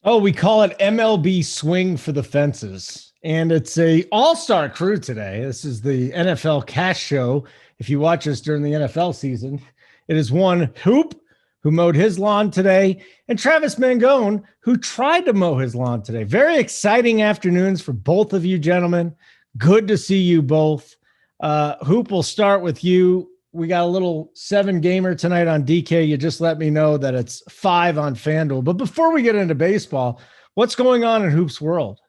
Oh, we call it MLB Swing for the Fences. And it's a all-star crew today. This is the NFL Cash Show. If you watch us during the NFL season, it is one Hoop, who mowed his lawn today, and Travis Mangone, who tried to mow his lawn today. Very exciting afternoons for both of you gentlemen. Good to see you both. Hoop, we'll start with you. We got a little 7-gamer tonight on DK. You just let me know that it's 5 on FanDuel. But before we get into baseball, what's going on in Hoop's world?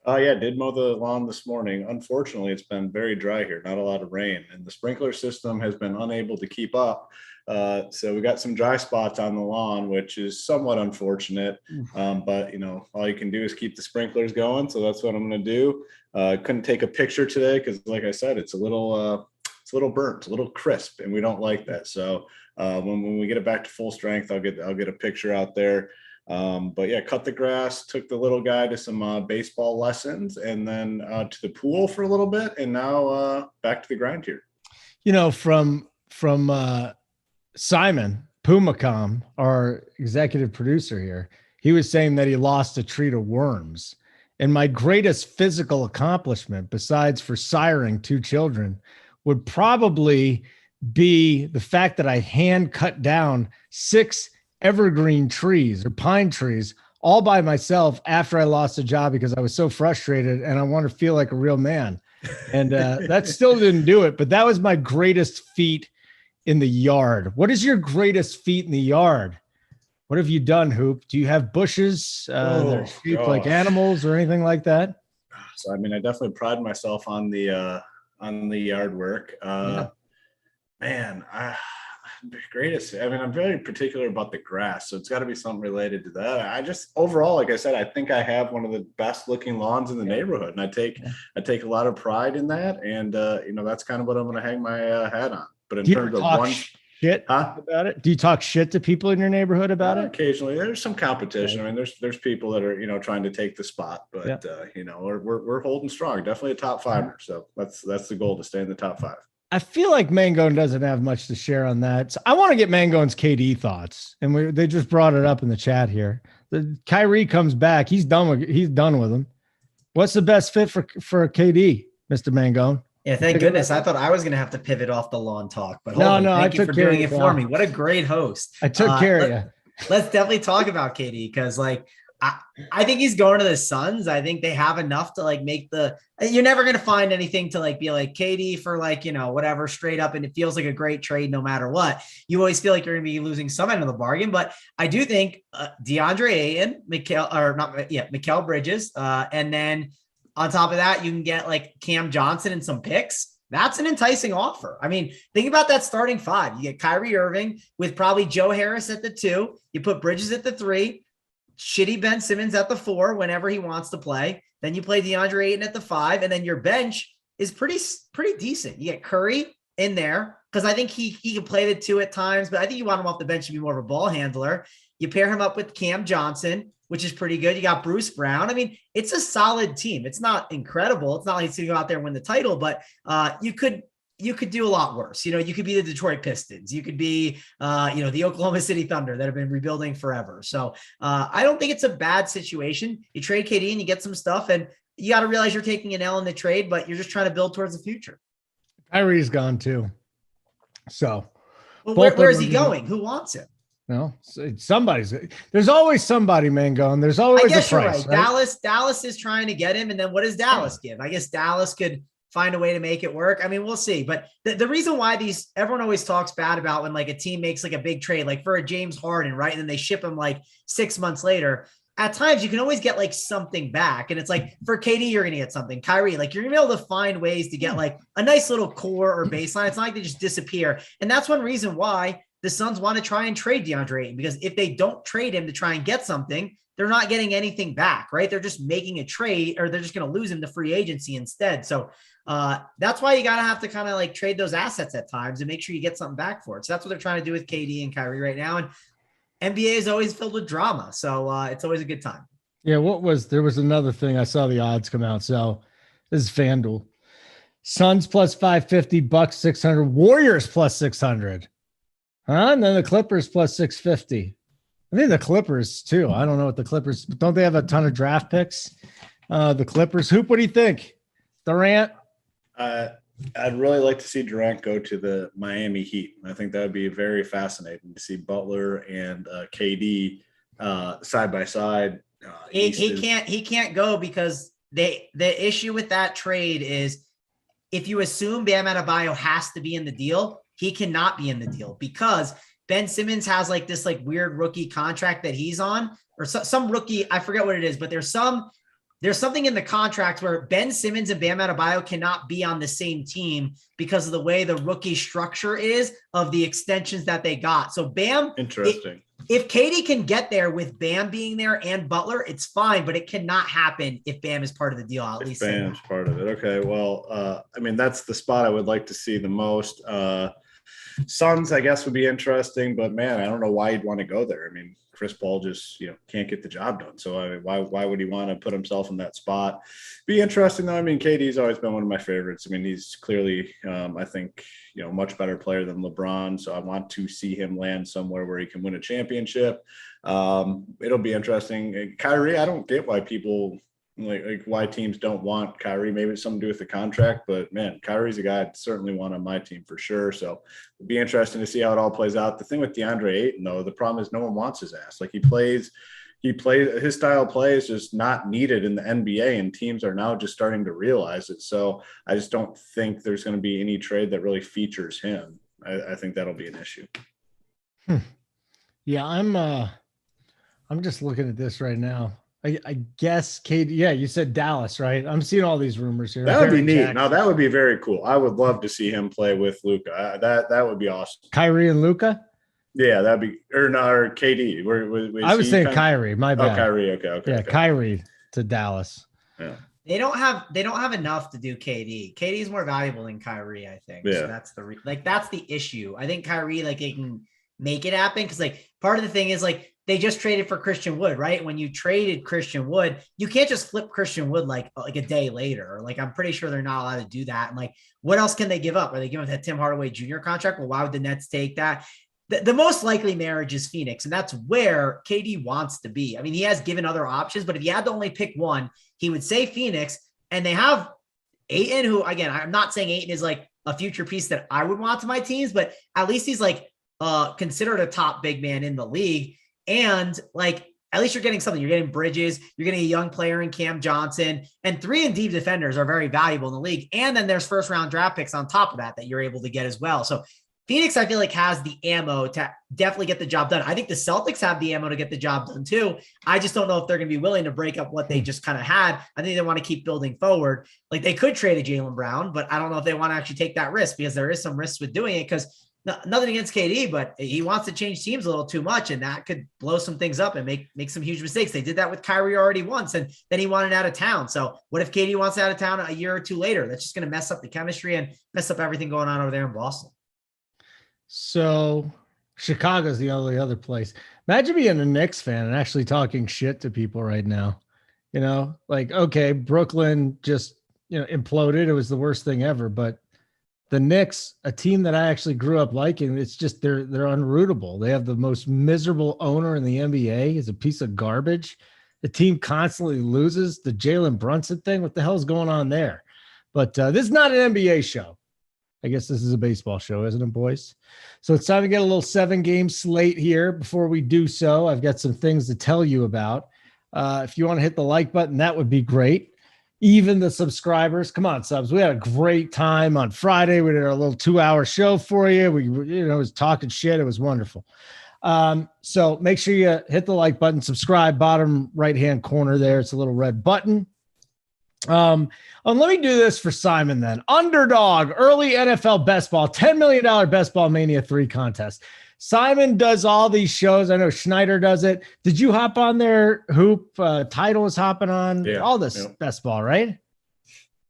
Yeah, did mow the lawn this morning. Unfortunately, it's been very dry here, not a lot of rain, and the sprinkler system has been unable to keep up. So we got some dry spots on the lawn, which is somewhat unfortunate. But all you can do is keep the sprinklers going. So that's what I'm going to do. Couldn't take a picture today because, like I said, it's a little burnt, a little crisp, and we don't like that. So when we get it back to full strength, I'll get a picture out there. But yeah, cut the grass, took the little guy to some baseball lessons, and then to the pool for a little bit, and now back to the grind here. From Simon Pumacom, our executive producer here, he was saying that he lost a tree to worms. And my greatest physical accomplishment, besides for siring 2 children, would probably be the fact that I hand cut down 6 evergreen trees or pine trees all by myself after I lost a job because I was so frustrated and I want to feel like a real man. And that still didn't do it, but that was my greatest feat in the yard. What is your greatest feat in the yard? What have you done, Hoop? Do you have bushes that are shaped like animals or anything like that? So, I definitely pride myself on the yard work. Greatest. I'm very particular about the grass, so it's got to be something related to that. I just overall, like I said, I think I have one of the best looking lawns in the neighborhood, and I take a lot of pride in that. And that's kind of what I'm going to hang my hat on. But in terms of one shit about it, do you talk shit to people in your neighborhood about it? Occasionally, there's some competition. There's people that are trying to take the spot, but we're holding strong. Definitely a top 5er. So that's the goal, to stay in the top 5. I feel like Mangone doesn't have much to share on that. So I want to get Mangone's KD thoughts, and they just brought it up in the chat here. The Kyrie comes back. He's done with him. What's the best fit for KD, Mr. Mangone? Yeah, thank goodness. I thought I was going to have to pivot off the lawn talk, but thank you for doing it for me. What a great host. I took care of you. Let's definitely talk about KD because, I think he's going to the Suns. I think they have enough to make you're never going to find anything to be like KD for whatever straight up. And it feels like a great trade no matter what. You always feel like you're going to be losing some end of the bargain, but I do think DeAndre Ayton, Mikal Bridges. And then on top of that, you can get Cam Johnson and some picks. That's an enticing offer. Think about that starting 5. You get Kyrie Irving with probably Joe Harris at the 2. You put Bridges at the 3. Shitty Ben Simmons at the 4 whenever he wants to play. Then you play DeAndre Ayton at the 5, and then your bench is pretty decent. You get Curry in there because I think he can play the 2 at times, but I think you want him off the bench to be more of a ball handler. You pair him up with Cam Johnson, which is pretty good. You got Bruce Brown. It's a solid team. It's not incredible. It's not like he's going to go out there and win the title, but you could do a lot worse. You could be the Detroit Pistons. You could be, the Oklahoma City Thunder that have been rebuilding forever. So I don't think it's a bad situation. You trade KD and you get some stuff, and you got to realize you're taking an L in the trade, but you're just trying to build towards the future. Kyrie's gone too. So where is he going? Who wants him? No, there's always somebody, Mangone. There's always a price. You're right. Dallas is trying to get him. And then what does Dallas give? I guess Dallas could find a way to make it work. We'll see. But the reason why everyone always talks bad about when a team makes a big trade, for a James Harden, right? And then they ship him 6 months later. At times you can always get something back. And it's for KD, you're going to get something. Kyrie, you're going to be able to find ways to get a nice little core or baseline. It's not like they just disappear. And that's one reason why the Suns want to try and trade DeAndre Ayton, because if they don't trade him to try and get something, they're not getting anything back, right? They're just making a trade, or they're just going to lose him to free agency instead. So that's why you got to have to kind of trade those assets at times and make sure you get something back for it. So that's what they're trying to do with KD and Kyrie right now. And NBA is always filled with drama. So it's always a good time. Yeah. There was another thing. I saw the odds come out. So this is FanDuel. Suns plus 550, Bucks 600, Warriors plus 600. And then the Clippers plus 650. I think the Clippers too. I don't know what the Clippers, don't they have a ton of draft picks? The Clippers. Hoop, what do you think? Durant? I'd really like to see Durant go to the Miami Heat. I think that would be very fascinating to see Butler and KD side by side. He can't go because the issue with that trade is if you assume Bam Adebayo has to be in the deal, he cannot be in the deal because Ben Simmons has like this like weird rookie contract that he's on, or some rookie, I forget what it is, but there's something in the contract where Ben Simmons and Bam Adebayo cannot be on the same team because of the way the rookie structure is of the extensions that they got. So Bam, interesting. If KD can get there with Bam being there and Butler, it's fine, but it cannot happen if Bam is part of the deal. I'll at least say Bam's part of it. Okay, well, I mean, that's the spot I would like to see the most. Suns, I guess, would be interesting, but man, I don't know why you'd want to go there. I mean, Chris Paul just, can't get the job done. So I mean, why would he want to put himself in that spot? Be interesting though. I mean, KD's always been one of my favorites. I mean, he's clearly, I think, much better player than LeBron. So I want to see him land somewhere where he can win a championship. It'll be interesting. Kyrie, I don't get why people like why teams don't want Kyrie. Maybe it's something to do with the contract, but man, Kyrie's a guy I'd certainly want on my team for sure. So it'd be interesting to see how it all plays out. The thing with DeAndre Ayton, though, the problem is no one wants his ass. Like he plays, his style of play is just not needed in the NBA, and teams are now just starting to realize it. So I just don't think there's going to be any trade that really features him. I think that'll be an issue. Yeah, I'm just looking at this right now. I guess KD. Yeah, you said Dallas, right? I'm seeing all these rumors here. That would be neat. Now that would be very cool. I would love to see him play with Luka. That would be awesome. Kyrie and Luka. Yeah, that'd be or KD. I was saying Kyrie. My bad. Oh, Kyrie. Okay. Yeah, Kyrie to Dallas. Yeah. They don't have enough to do KD. KD is more valuable than Kyrie, I think. Yeah. So that's the issue. I think Kyrie, like, they can make it happen because, like, part of the thing is, like, they just traded for Christian Wood, right? When you traded Christian Wood, you can't just flip Christian Wood like a day later. Like, I'm pretty sure they're not allowed to do that. And, like, what else can they give up? Are they giving that Tim Hardaway Jr. contract? Well, why would the Nets take that? The most likely marriage is Phoenix, and that's where KD wants to be. I mean, he has given other options, but if he had to only pick one, he would say Phoenix. And they have Ayton, who, again, I'm not saying Ayton is like a future piece that I would want to my teams, but at least he's like considered a top big man in the league. And like, at least you're getting something. You're getting Bridges. You're getting a young player in Cam Johnson, and 3 and deep defenders are very valuable in the league. And then there's first round draft picks on top of that you're able to get as well. So Phoenix, I feel like, has the ammo to definitely get the job done. I think the Celtics have the ammo to get the job done too. I just don't know if they're going to be willing to break up what they just kind of had. I think they want to keep building forward. Like, they could trade a Jaylen Brown, but I don't know if they want to actually take that risk because there is some risks with doing it because nothing against KD, but he wants to change teams a little too much, and that could blow some things up and make some huge mistakes. They did that with Kyrie already once, and then he wanted out of town. So what if KD wants out of town a year or two later? That's just going to mess up the chemistry and mess up everything going on over there in Boston. So Chicago's the only other place. Imagine being a Knicks fan and actually talking shit to people right now. Like, okay, Brooklyn just, imploded. It was the worst thing ever. But the Knicks, a team that I actually grew up liking, it's just they're unrootable. They have the most miserable owner in the NBA. He's a piece of garbage. The team constantly loses. The Jalen Brunson thing, what the hell is going on there? But this is not an NBA show. I guess this is a baseball show, isn't it, boys? So it's time to get a little 7-game slate here. Before we do so, I've got some things to tell you about. If you want to hit the like button, that would be great. Even the subscribers, come on, subs. We had a great time on Friday. We did our little 2-hour show for you. We, was talking shit. It was wonderful. So make sure you hit the like button, subscribe, bottom right-hand corner there. It's a little red button. And let me do this for Simon then. Underdog, early NFL best ball, $10 million Best Ball Mania 3 contest. Simon does all these shows. I know Schneider does it. Did you hop on there? Hoop, Title was hopping on. Yeah, all this best ball, right?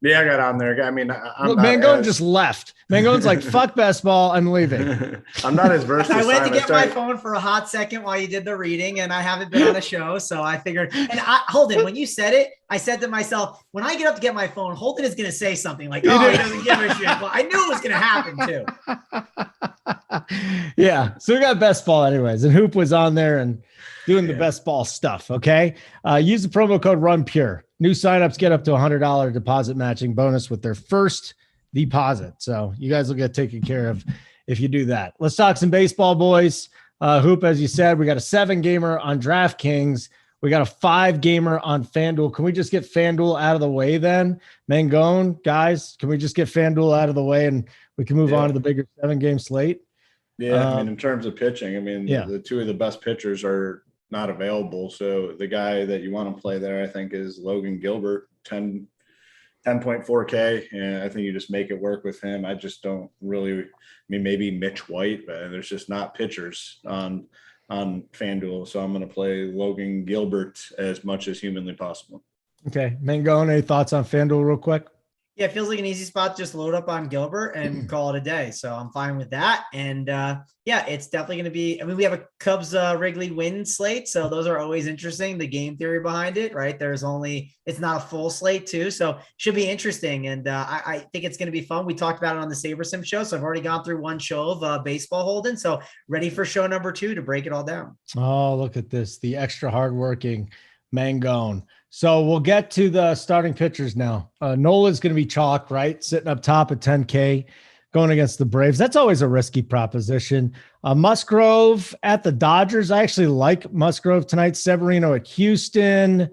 Yeah, I got on there. I mean, Mangone just left. Mangone's like, fuck best ball, I'm leaving. I'm not as versed as I went Simon. to get my phone for a hot second while you did the reading, and I haven't been on a show, so I figured. And Holden, when you said it, I said to myself, when I get up to get my phone, Holden is going to say something like, "Oh, he doesn't give a shit." Well, I knew it was going to happen too. Yeah, so we got best ball anyways, and Hoop was on there, and doing the best ball stuff. Okay. Use the promo code RunPure. New signups get up to $100 deposit matching bonus with their first deposit. So you guys will get taken care of if you do that. Let's talk some baseball, boys. Hoop, as you said, we got a 7-gamer on DraftKings. We got a 5-gamer on FanDuel. Can we just get FanDuel out of the way then? Mangone, guys, can we just get FanDuel out of the way and we can move on to the bigger 7-game slate? Yeah, I mean, in terms of pitching, the two of the best pitchers are not available. So the guy that you want to play there, I think, is Logan Gilbert, 10.4K. And I think you just make it work with him. I just don't really, maybe Mitch White, but there's just not pitchers on FanDuel. So I'm going to play Logan Gilbert as much as humanly possible. Okay. Mangone, any thoughts on FanDuel real quick? Yeah, it feels like an easy spot to just load up on Gilbert and call it a day. So I'm fine with that. And it's definitely going to be, we have a Cubs Wrigley win slate. So those are always interesting. The game theory behind it, right? It's not a full slate too. So should be interesting. And I think it's going to be fun. We talked about it on the SaberSim show. So I've already gone through one show of baseball holding. So ready for show number 2 to break it all down. Oh, look at this. The extra hardworking Mangone. So we'll get to the starting pitchers now. Nola's going to be chalk, right? Sitting up top at 10K, going against the Braves. That's always a risky proposition. Musgrove at the Dodgers. I actually like Musgrove tonight. Severino at Houston.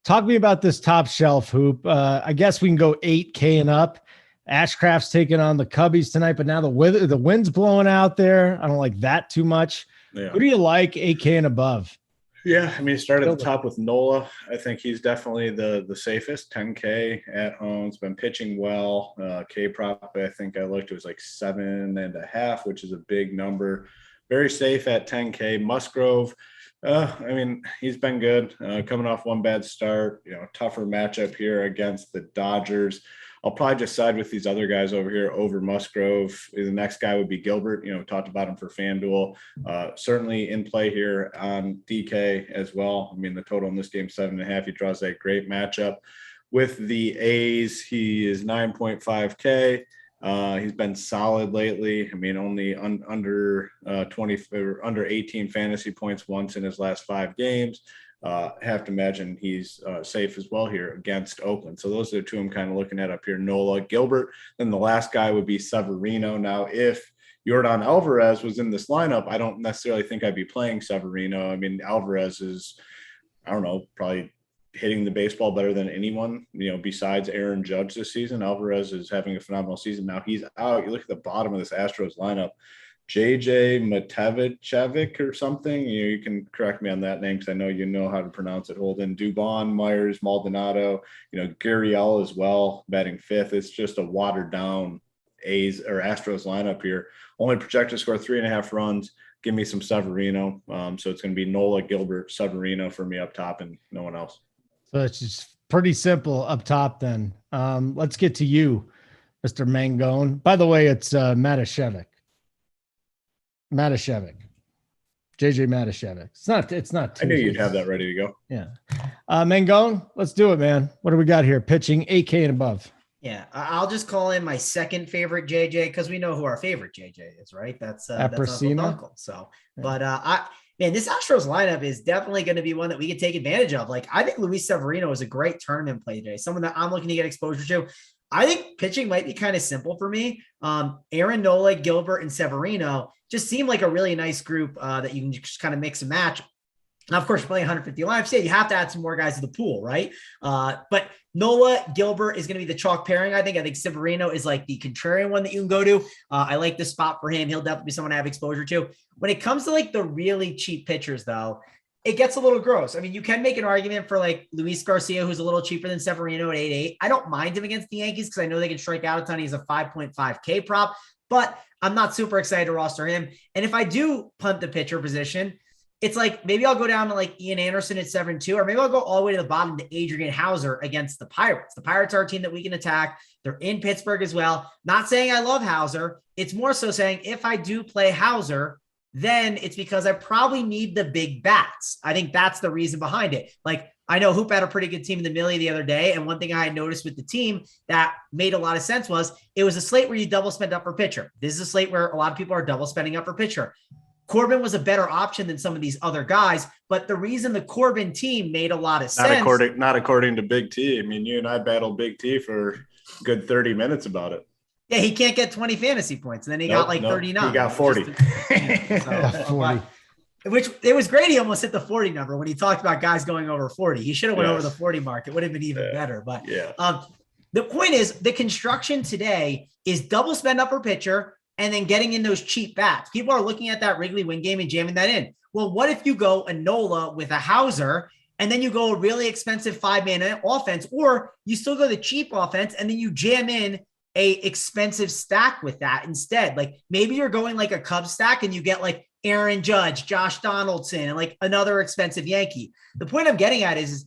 Talk to me about this top shelf, Hoop. I guess we can go 8K and up. Ashcraft's taking on the Cubbies tonight, but now the wind's blowing out there. I don't like that too much. Yeah. Who do you like 8K and above? Yeah, start at the top with Nola. I think he's definitely the safest. 10K at home. He's been pitching well. K prop, I think I looked, it was like 7.5, which is a big number. Very safe at 10K. Musgrove, he's been good. Coming off one bad start, tougher matchup here against the Dodgers. I'll probably just side with these other guys over here over Musgrove. The next guy would be Gilbert. Talked about him for FanDuel. Certainly in play here on DK as well. The total in this game, 7.5. He draws that great matchup with the A's. He is 9.5K. He's been solid lately. Only under 20 or under 18 fantasy points once in his last 5 games. Have to imagine he's safe as well here against Oakland. So those are the two I'm kind of looking at up here, Nola, Gilbert. Then the last guy would be Severino. Now, if Yordan Alvarez was in this lineup, I don't necessarily think I'd be playing Severino. Alvarez is, probably hitting the baseball better than anyone, besides Aaron Judge this season. Alvarez is having a phenomenal season. Now he's out. You look at the bottom of this Astros lineup, JJ Matevicevic or something. You can correct me on that name because I know you know how to pronounce it. Holden, Dubon, Myers, Maldonado, Gurriel as well, batting 5th. It's just a watered down A's or Astros lineup here. Only projected to score 3.5 runs. Give me some Severino. So it's going to be Nola, Gilbert, Severino for me up top and no one else. So it's just pretty simple up top then. Let's get to you, Mr. Mangone. By the way, it's Matevicevic. JJ Matevicevic. It's not. I knew you'd have that ready to go. Yeah. Mangone, let's do it, man. What do we got here? Pitching 8K and above. Yeah, I'll just call in my second favorite JJ because we know who our favorite JJ is, right? That's Uncle. So, yeah. This Astros lineup is definitely going to be one that we can take advantage of. I think Luis Severino is a great tournament play today. Someone that I'm looking to get exposure to. I think pitching might be kind of simple for me. Aaron Nola, Gilbert, and Severino just seem like a really nice group that you can just kind of mix and match. Now, of course, you're playing 150 lives. Yeah, you have to add some more guys to the pool, right? But Nola, Gilbert is going to be the chalk pairing, I think. I think Severino is like the contrarian one that you can go to. I like this spot for him. He'll definitely be someone to have exposure to. When it comes to the really cheap pitchers, though, it gets a little gross. You can make an argument for Luis Garcia, who's a little cheaper than Severino at 8.8. I don't mind him against the Yankees because I know they can strike out a ton. He's a 5.5K prop, but I'm not super excited to roster him. And if I do punt the pitcher position, it's maybe I'll go down to Ian Anderson at 7.2, or maybe I'll go all the way to the bottom to Adrian Hauser against the Pirates. The Pirates are a team that we can attack. They're in Pittsburgh as well. Not saying I love Hauser. It's more so saying if I do play Hauser, then it's because I probably need the big bats. I think that's the reason behind it. I know Hoop had a pretty good team in the Millie the other day. And one thing I had noticed with the team that made a lot of sense was it was a slate where you double spend up for pitcher. This is a slate where a lot of people are double spending up for pitcher. Corbin was a better option than some of these other guys. But the reason the Corbin team made a lot of sense. Not according to Big T. I mean, you and I battled Big T for a good 30 minutes about it. Yeah, he can't get 20 fantasy points. And then he got 39. He got 40. So, 40. Which it was great. He almost hit the 40 number when he talked about guys going over 40. He should have went over the 40 mark. It would have been even better. But the point is, the construction today is double spend up per pitcher and then getting in those cheap bats. People are looking at that Wrigley win game and jamming that in. Well, what if you go a Nola with a Hauser and then you go a really expensive 5-man offense, or you still go the cheap offense and then you jam in a expensive stack with that instead? Like maybe you're going like a Cubs stack and you get like Aaron Judge, Josh Donaldson, and like another expensive Yankee. The point I'm getting at is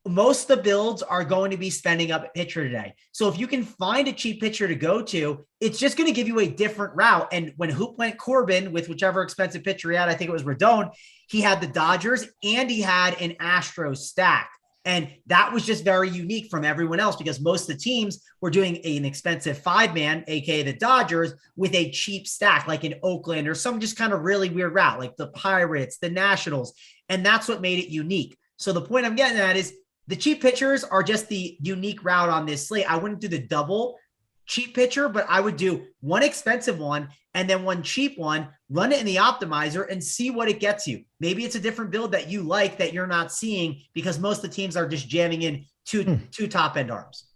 most of the builds are going to be spending up at pitcher today. So if you can find a cheap pitcher to go to, it's just going to give you a different route. And when Hoop went Corbin with whichever expensive pitcher he had, I think it was Rodon, he had the Dodgers and he had an Astros stack. And that was just very unique from everyone else because most of the teams were doing an expensive 5-man, aka the Dodgers, with a cheap stack, like in Oakland or some just kind of really weird route, like the Pirates, the Nationals. And that's what made it unique. So the point I'm getting at is the cheap pitchers are just the unique route on this slate. I wouldn't do the double cheap pitcher, but I would do one expensive one and then one cheap one, run it in the optimizer and see what it gets you. Maybe it's a different build that you like that you're not seeing because most of the teams are just jamming in two top end arms.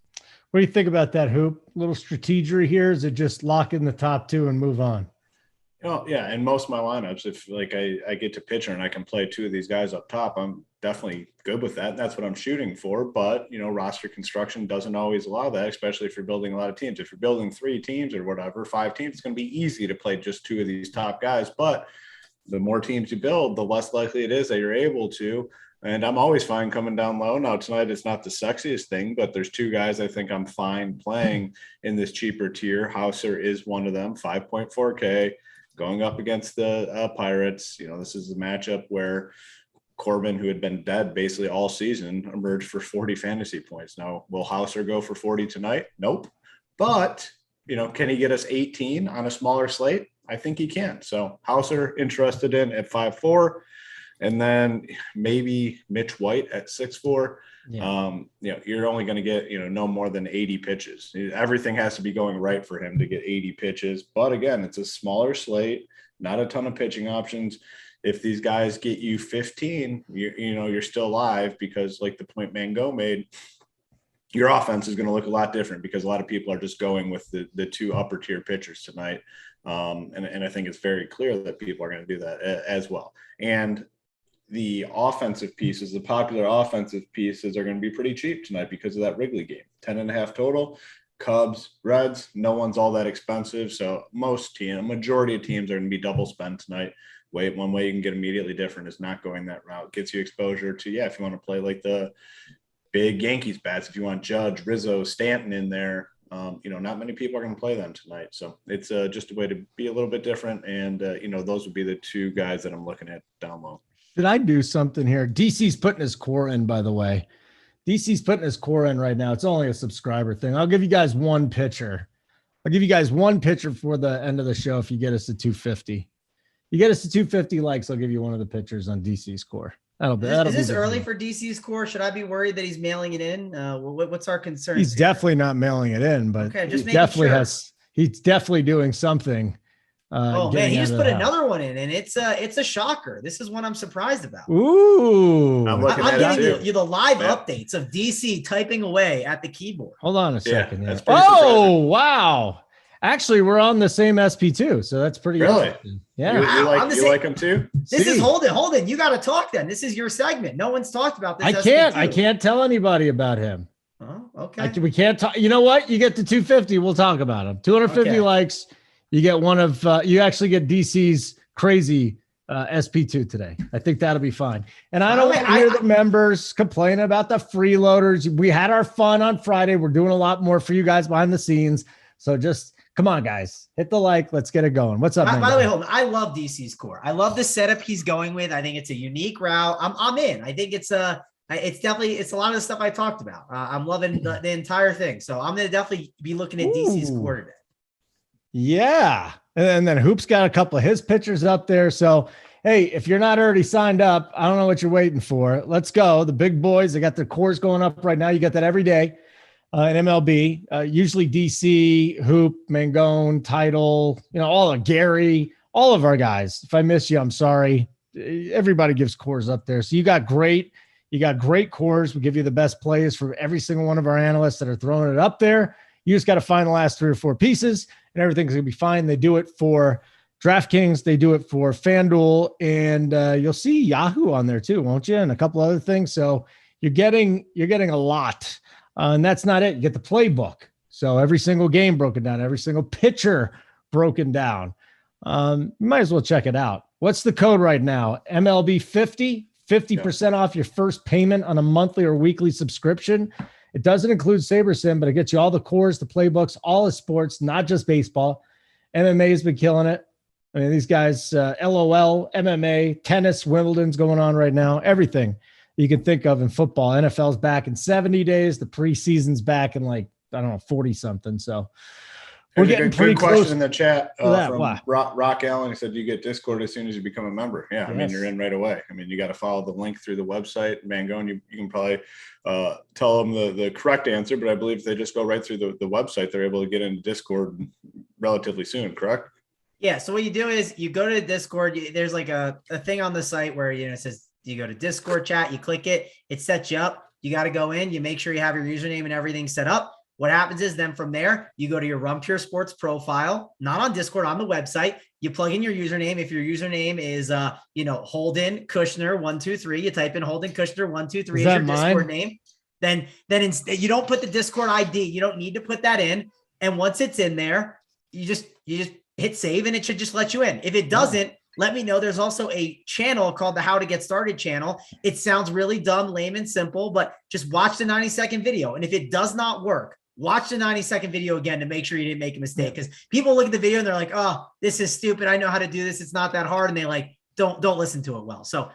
What do you think about that, Hoop? Little strategery here? Is it just lock in the top two and move on? Yeah. In most of my lineups, if like I get to pitcher and I can play two of these guys up top, I'm definitely good with that. That's what I'm shooting for. But, roster construction doesn't always allow that, especially if you're building a lot of teams. If you're building 3 teams or whatever, 5 teams, it's going to be easy to play just 2 of these top guys. But the more teams you build, the less likely it is that you're able to. And I'm always fine coming down low. Now, tonight it's not the sexiest thing, but there's 2 guys I think I'm fine playing in this cheaper tier. Hauser is one of them, 5.4K. Going up against the Pirates. This is a matchup where Corbin, who had been dead basically all season, emerged for 40 fantasy points. Now, will Hauser go for 40 tonight? Nope. But, can he get us 18 on a smaller slate? I think he can. So Hauser interested in at 5.4. And then maybe Mitch White at 6.4. Yeah. You're only going to get, no more than 80 pitches. Everything has to be going right for him to get 80 pitches. But again, it's a smaller slate, not a ton of pitching options. If these guys get you 15, you're still live because like the point Mango made, your offense is going to look a lot different because a lot of people are just going with the 2 upper tier pitchers tonight. And I think it's very clear that people are going to do that as well. And the offensive pieces, the popular offensive pieces are going to be pretty cheap tonight because of that Wrigley game. 10.5 total. Cubs, Reds, no one's all that expensive. So majority of teams are going to be double spend tonight. One way you can get immediately different is not going that route. Gets you exposure to, if you want to play like the big Yankees bats, if you want Judge, Rizzo, Stanton in there, not many people are going to play them tonight. So it's just a way to be a little bit different. And, those would be the 2 guys that I'm looking at down low. Should I do something here? DC's putting his core in, by the way. DC's putting his core in right now. It's only a subscriber thing. I'll give you guys one pitcher. I'll give you guys one pitcher for the end of the show if you get us to 250. You get us to 250 likes, I'll give you one of the pitchers on DC's core. Is this early for DC's core? Should I be worried that he's mailing it in? What's our concern? He's definitely not mailing it in, but just he's definitely doing something. He just put another one in, and it's a shocker. This is one I'm surprised about. Ooh, I'm giving you the live updates of DC typing away at the keyboard. Hold on a second. Yeah. Oh, wow. Actually, we're on the same SP2, so that's pretty interesting. Yeah. You like him too? This is Holden. You got to talk then. This is your segment. No one's talked about this. I can't tell anybody about him. Oh, okay. We can't talk. You know what? You get to 250. We'll talk about him. 250 likes. You get one of, you actually get DC's crazy SP2 today. I think that'll be fine. And I don't want to hear the members complain about the freeloaders. We had our fun on Friday. We're doing a lot more for you guys behind the scenes. So just come on, guys, hit the like. Let's get it going. What's up? By the way, Holden, I love DC's core. I love the setup he's going with. I think it's a unique route. I'm in. I think it's a lot of the stuff I talked about. I'm loving the entire thing. So I'm going to definitely be looking at DC's core today. Yeah. And then Hoop's got a couple of his pitchers up there. So, hey, if you're not already signed up, I don't know what you're waiting for. Let's go. The big boys, they got their cores going up right now. You got that every day in MLB. Usually DC, Hoop, Mangone, Title, all of Gary, all of our guys. If I miss you, I'm sorry. Everybody gives cores up there. So you got great cores. We give you the best plays for every single one of our analysts that are throwing it up there. You just got to find the last 3 or 4 pieces and everything's going to be fine. They do it for DraftKings. They do it for FanDuel, and you'll see Yahoo on there too, won't you? And a couple other things. So you're getting a lot. And that's not it. You get the playbook. So every single game broken down, every single pitcher broken down. You might as well check it out. What's the code right now? MLB 50% off your first payment on a monthly or weekly subscription. It doesn't include SaberSim, but it gets you all the cores, the playbooks, all the sports, not just baseball. MMA has been killing it. I mean, these guys, LOL, MMA, tennis, Wimbledon's going on right now. Everything you can think of in football. NFL's back in 70 days. The preseason's back in 40 something. So we're getting pretty close. Question in the chat from Rock Allen. He said, "Do you get Discord as soon as you become a member?" Yeah, yes. I mean, you're in right away. I mean, you got to follow the link through the website. Mangone, you can probably tell them the correct answer, but I believe if they just go right through the website, they're able to get into Discord relatively soon, correct? Yeah. So what you do is you go to Discord. There's like a thing on the site where, it says you go to Discord chat, you click it, it sets you up. You got to go in, you make sure you have your username and everything set up. What happens is then from there, you go to your Run Pure Sports profile, not on Discord, on the website. You plug in your username. If your username is, Holden Kushner 123, you type in Holden Kushner 123 as your Discord name. Then you don't put the Discord ID. You don't need to put that in. And once it's in there, you just hit save and it should just let you in. If it doesn't, let me know. There's also a channel called the How to Get Started channel. It sounds really dumb, lame, and simple, but just watch the 90-second video. And if it does not work, watch the 90-second video again to make sure you didn't make a mistake. Because people look at the video and they're like, "Oh, this is stupid. I know how to do this. It's not that hard." And they don't listen to it well. So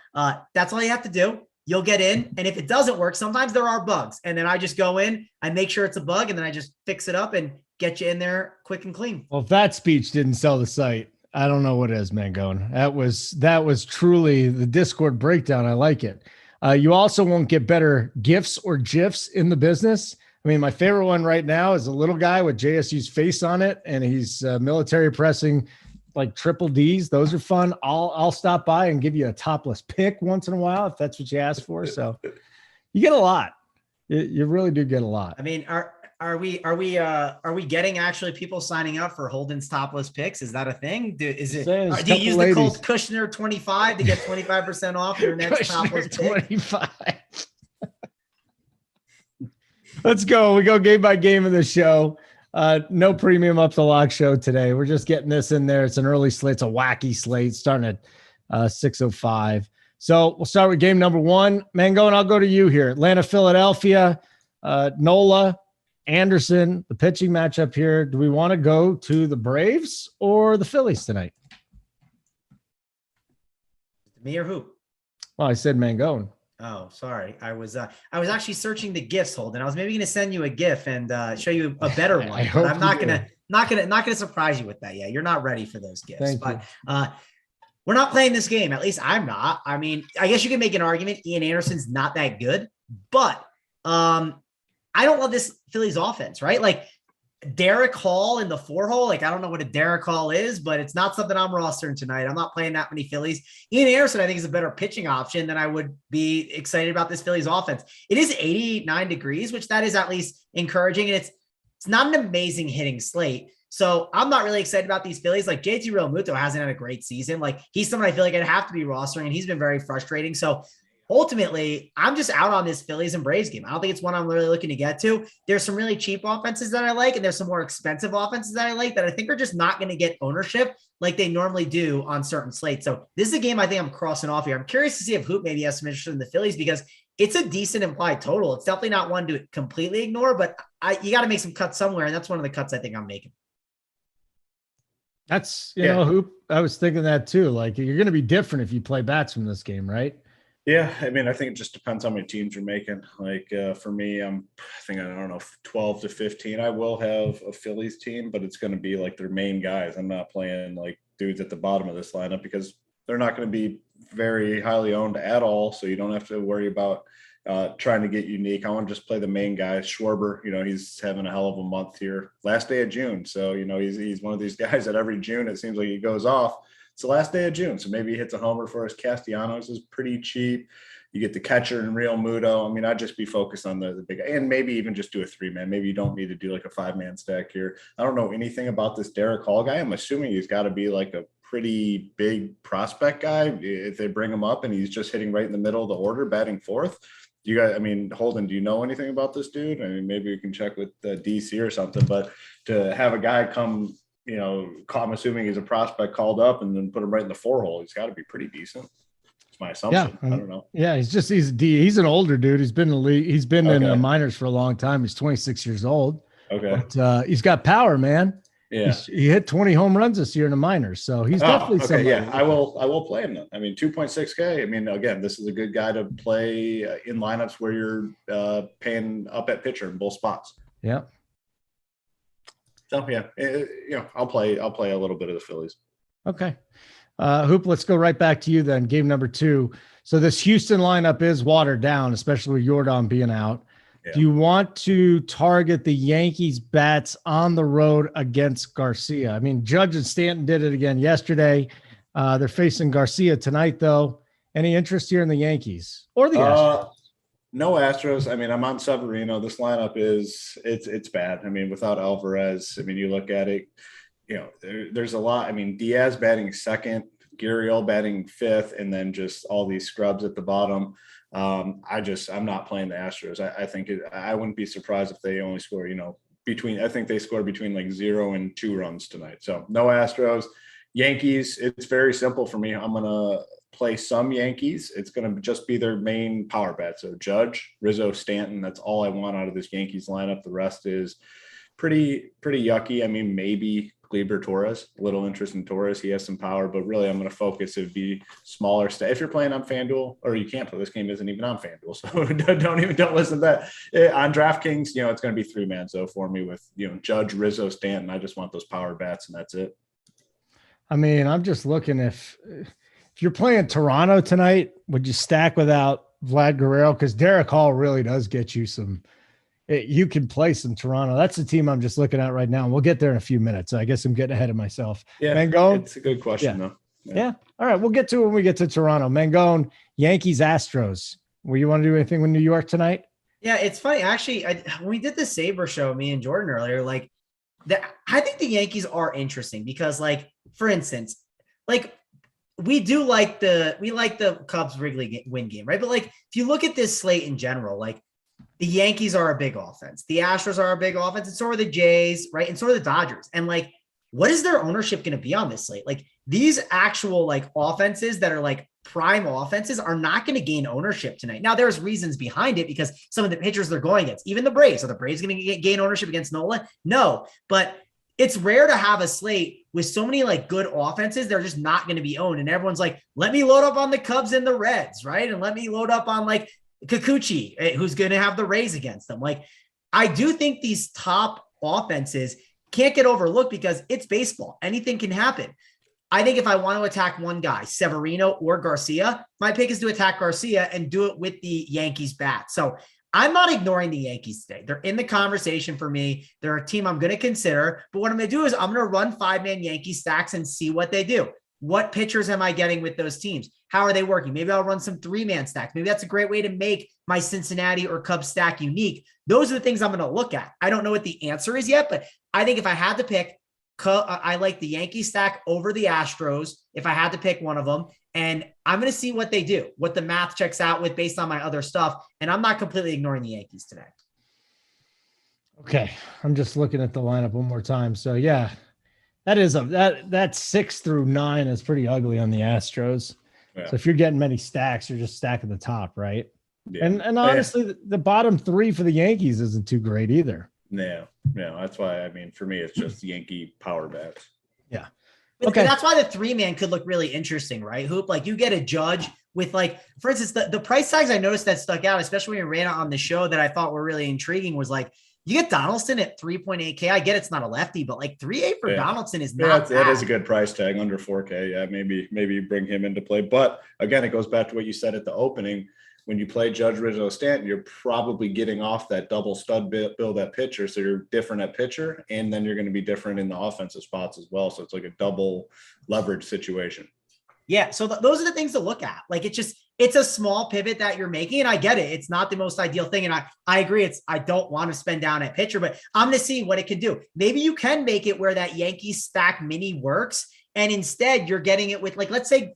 that's all you have to do. You'll get in. And if it doesn't work, sometimes there are bugs. And then I just go in, I make sure it's a bug, and then I just fix it up and get you in there quick and clean. Well, if that speech didn't sell the site, I don't know what is, Mangone. That was truly the Discord breakdown. I like it. You also won't get better GIFs or GIFs in the business. I mean, my favorite one right now is a little guy with JSU's face on it, and he's military pressing like triple Ds. Those are fun. I'll stop by and give you a topless pic once in a while if that's what you ask for. So you get a lot. You really do get a lot. I mean, are we getting actually people signing up for Holden's topless picks? Is that a thing? Do you use the code Kushner 25 to get 25% off your next topless pick? 25. Let's go. We go game by game of the show. No premium up the lock show today. We're just getting this in there. It's an early slate. It's a wacky slate starting at 6:05. So we'll start with game number 1. Mangone, I'll go to you here. Atlanta, Philadelphia, Nola, Anderson, the pitching matchup here. Do we want to go to the Braves or the Phillies tonight? Me or who? Well, I said Mangone. Oh, sorry. I was actually searching the GIFs, Holden. I was maybe going to send you a GIF and show you a better one. But I'm not gonna surprise you with that yet. You're not ready for those GIFs. But we're not playing this game. At least I'm not. I mean, I guess you can make an argument. Ian Anderson's not that good, but I don't love this Phillies offense, right? Like Derek Hall in the 4-hole. I don't know what a Derek Hall is, but it's not something I'm rostering tonight. I'm not playing that many Phillies. Ian Anderson, I think, is a better pitching option than I would be excited about this Phillies offense. It is 89 degrees, which that is at least encouraging. And it's not an amazing hitting slate. So I'm not really excited about these Phillies. Like JT Realmuto hasn't had a great season. He's someone I feel like I'd have to be rostering, and he's been very frustrating. So ultimately, I'm just out on this Phillies and Braves game. I don't think it's one I'm really looking to get to. There's some really cheap offenses that I like, and there's some more expensive offenses that I like that I think are just not going to get ownership like they normally do on certain slates. So this is a game I think I'm crossing off here. I'm curious to see if Hoop maybe has some interest in the Phillies because it's a decent implied total. It's definitely not one to completely ignore, but you got to make some cuts somewhere, and that's one of the cuts I think I'm making. That's, Hoop, I was thinking that too. You're going to be different if you play bats from this game, right? Yeah, I mean, I think it just depends how many teams you're making. Like for me, I don't know, 12 to 15. I will have a Phillies team, but it's going to be like their main guys. I'm not playing like dudes at the bottom of this lineup because they're not going to be very highly owned at all. So you don't have to worry about trying to get unique. I want to just play the main guys. Schwarber, he's having a hell of a month here. Last day of June. So, he's one of these guys that every June, it seems like he goes off. It's the last day of June, so maybe he hits a homer for us. Castellanos is pretty cheap. You get the catcher in Real Muto. I mean, I'd just be focused on the big, and maybe even just do a 3-man. Maybe you don't need to do like a 5-man stack here. I don't know anything about this Derek Hall guy. I'm assuming he's got to be like a pretty big prospect guy if they bring him up and he's just hitting right in the middle of the order, batting fourth. Holden, do you know anything about this dude? I mean, maybe we can check with DC or something, but to have a guy come, I'm assuming he's a prospect called up and then put him right in the 4-hole. He's got to be pretty decent. It's my assumption. Yeah, I don't know. Yeah, he's an older dude. He's been in the league. He's been in the minors for a long time. He's 26 years old. Okay. But he's got power, man. Yeah. He hit 20 home runs this year in the minors. So he's definitely somebody. Yeah, I will play him then. I mean, 2.6K. I mean, again, this is a good guy to play in lineups where you're paying up at pitcher in both spots. Yeah. So I'll play a little bit of the Phillies. Okay. Hoop, let's go right back to you then. Game number 2. So this Houston lineup is watered down, especially with Jordan being out. Yeah. Do you want to target the Yankees bats on the road against Garcia? I mean, Judge and Stanton did it again yesterday. They're facing Garcia tonight, though. Any interest here in the Yankees or the Astros? No Astros. I mean, I'm on Severino. This lineup it's bad. I mean, without Alvarez, I mean, you look at it, there's a lot. I mean, Diaz batting second, Gurriel batting fifth, and then just all these scrubs at the bottom. I'm not playing the Astros. I think I wouldn't be surprised if they only score, I think they score between like 0 and 2 runs tonight. So no Astros. Yankees, it's very simple for me. I'm going to play some Yankees. It's going to just be their main power bat. So Judge, Rizzo, Stanton, that's all I want out of this Yankees lineup. The rest is pretty yucky. I mean, maybe Gleyber Torres, a little interest in Torres. He has some power, but really I'm going to focus. It'd be smaller stuff. If you're playing on FanDuel, or you can't play, this game isn't even on FanDuel. So don't listen to that. On DraftKings, it's going to be 3-man. So for me with, Judge, Rizzo, Stanton, I just want those power bats and that's it. I mean, I'm just looking if you're playing Toronto tonight, would you stack without Vlad Guerrero? Because Derek Hall really does get you some. You can play some Toronto. That's the team I'm just looking at right now. And we'll get there in a few minutes. I guess I'm getting ahead of myself. Yeah, Mangone, it's a good question, though. Yeah. All right, we'll get to it when we get to Toronto. Mangone, Yankees, Astros. Will you want to do anything with New York tonight? Yeah, it's funny. Actually, when we did the Sabre show, me and Jordan earlier, I think the Yankees are interesting because, for instance, we like the Cubs Wrigley win game, right? But if you look at this slate in general, the Yankees are a big offense, the Astros are a big offense, and so are the Jays, right? And so are the Dodgers. And what is their ownership going to be on this slate? These actual offenses that are prime offenses are not going to gain ownership tonight. Now there's reasons behind it because some of the pitchers they're going against, even the Braves, are the Braves going to gain ownership against Nola? No, but it's rare to have a slate with so many good offenses. They're just not going to be owned. And everyone's let me load up on the Cubs and the Reds, right? And let me load up on Kikuchi, who's going to have the Rays against them. I do think these top offenses can't get overlooked because it's baseball. Anything can happen. I think if I want to attack one guy, Severino or Garcia, my pick is to attack Garcia and do it with the Yankees bat. So I'm not ignoring the Yankees today. They're in the conversation for me. They're a team I'm going to consider. But what I'm going to do is I'm going to run 5-man Yankee stacks and see what they do. What pitchers am I getting with those teams? How are they working? Maybe I'll run some 3-man stacks. Maybe that's a great way to make my Cincinnati or Cubs stack unique. Those are the things I'm going to look at. I don't know what the answer is yet, but I think if I had to pick, I like the Yankee stack over the Astros if I had to pick one of them. And I'm going to see what they do, what the math checks out with based on my other stuff. And I'm not completely ignoring the Yankees today. Okay. I'm just looking at the lineup one more time. So yeah, that 6 through 9 is pretty ugly on the Astros. Yeah. So if you're getting many stacks, you're just stacking the top, right? Yeah. And honestly, the bottom 3 for the Yankees isn't too great either. No, that's why, for me, it's just Yankee power bats. Yeah. Okay. That's why the 3-man could look really interesting, right? Hoop, you get a Judge with like, for instance, the price tags I noticed that stuck out, especially when we ran it on the show that I thought were really intriguing was like, you get Donaldson at 3.8K. I get it's not a lefty, but like 3.8 for Donaldson is not bad. That is a good price tag, under 4K. Yeah, maybe bring him into play. But again, it goes back to what you said at the opening. When you play Judge Rizzo Stanton, you're probably getting off that double stud bill at pitcher. So you're different at pitcher, and then you're going to be different in the offensive spots as well. So it's like a double leverage situation. Yeah. So those are the things to look at. Like it's a small pivot that you're making. And I get it. It's not the most ideal thing. And I agree. I don't want to spend down at pitcher, but I'm going to see what it can do. Maybe you can make it where that Yankees stack mini works. And instead you're getting it with like, let's say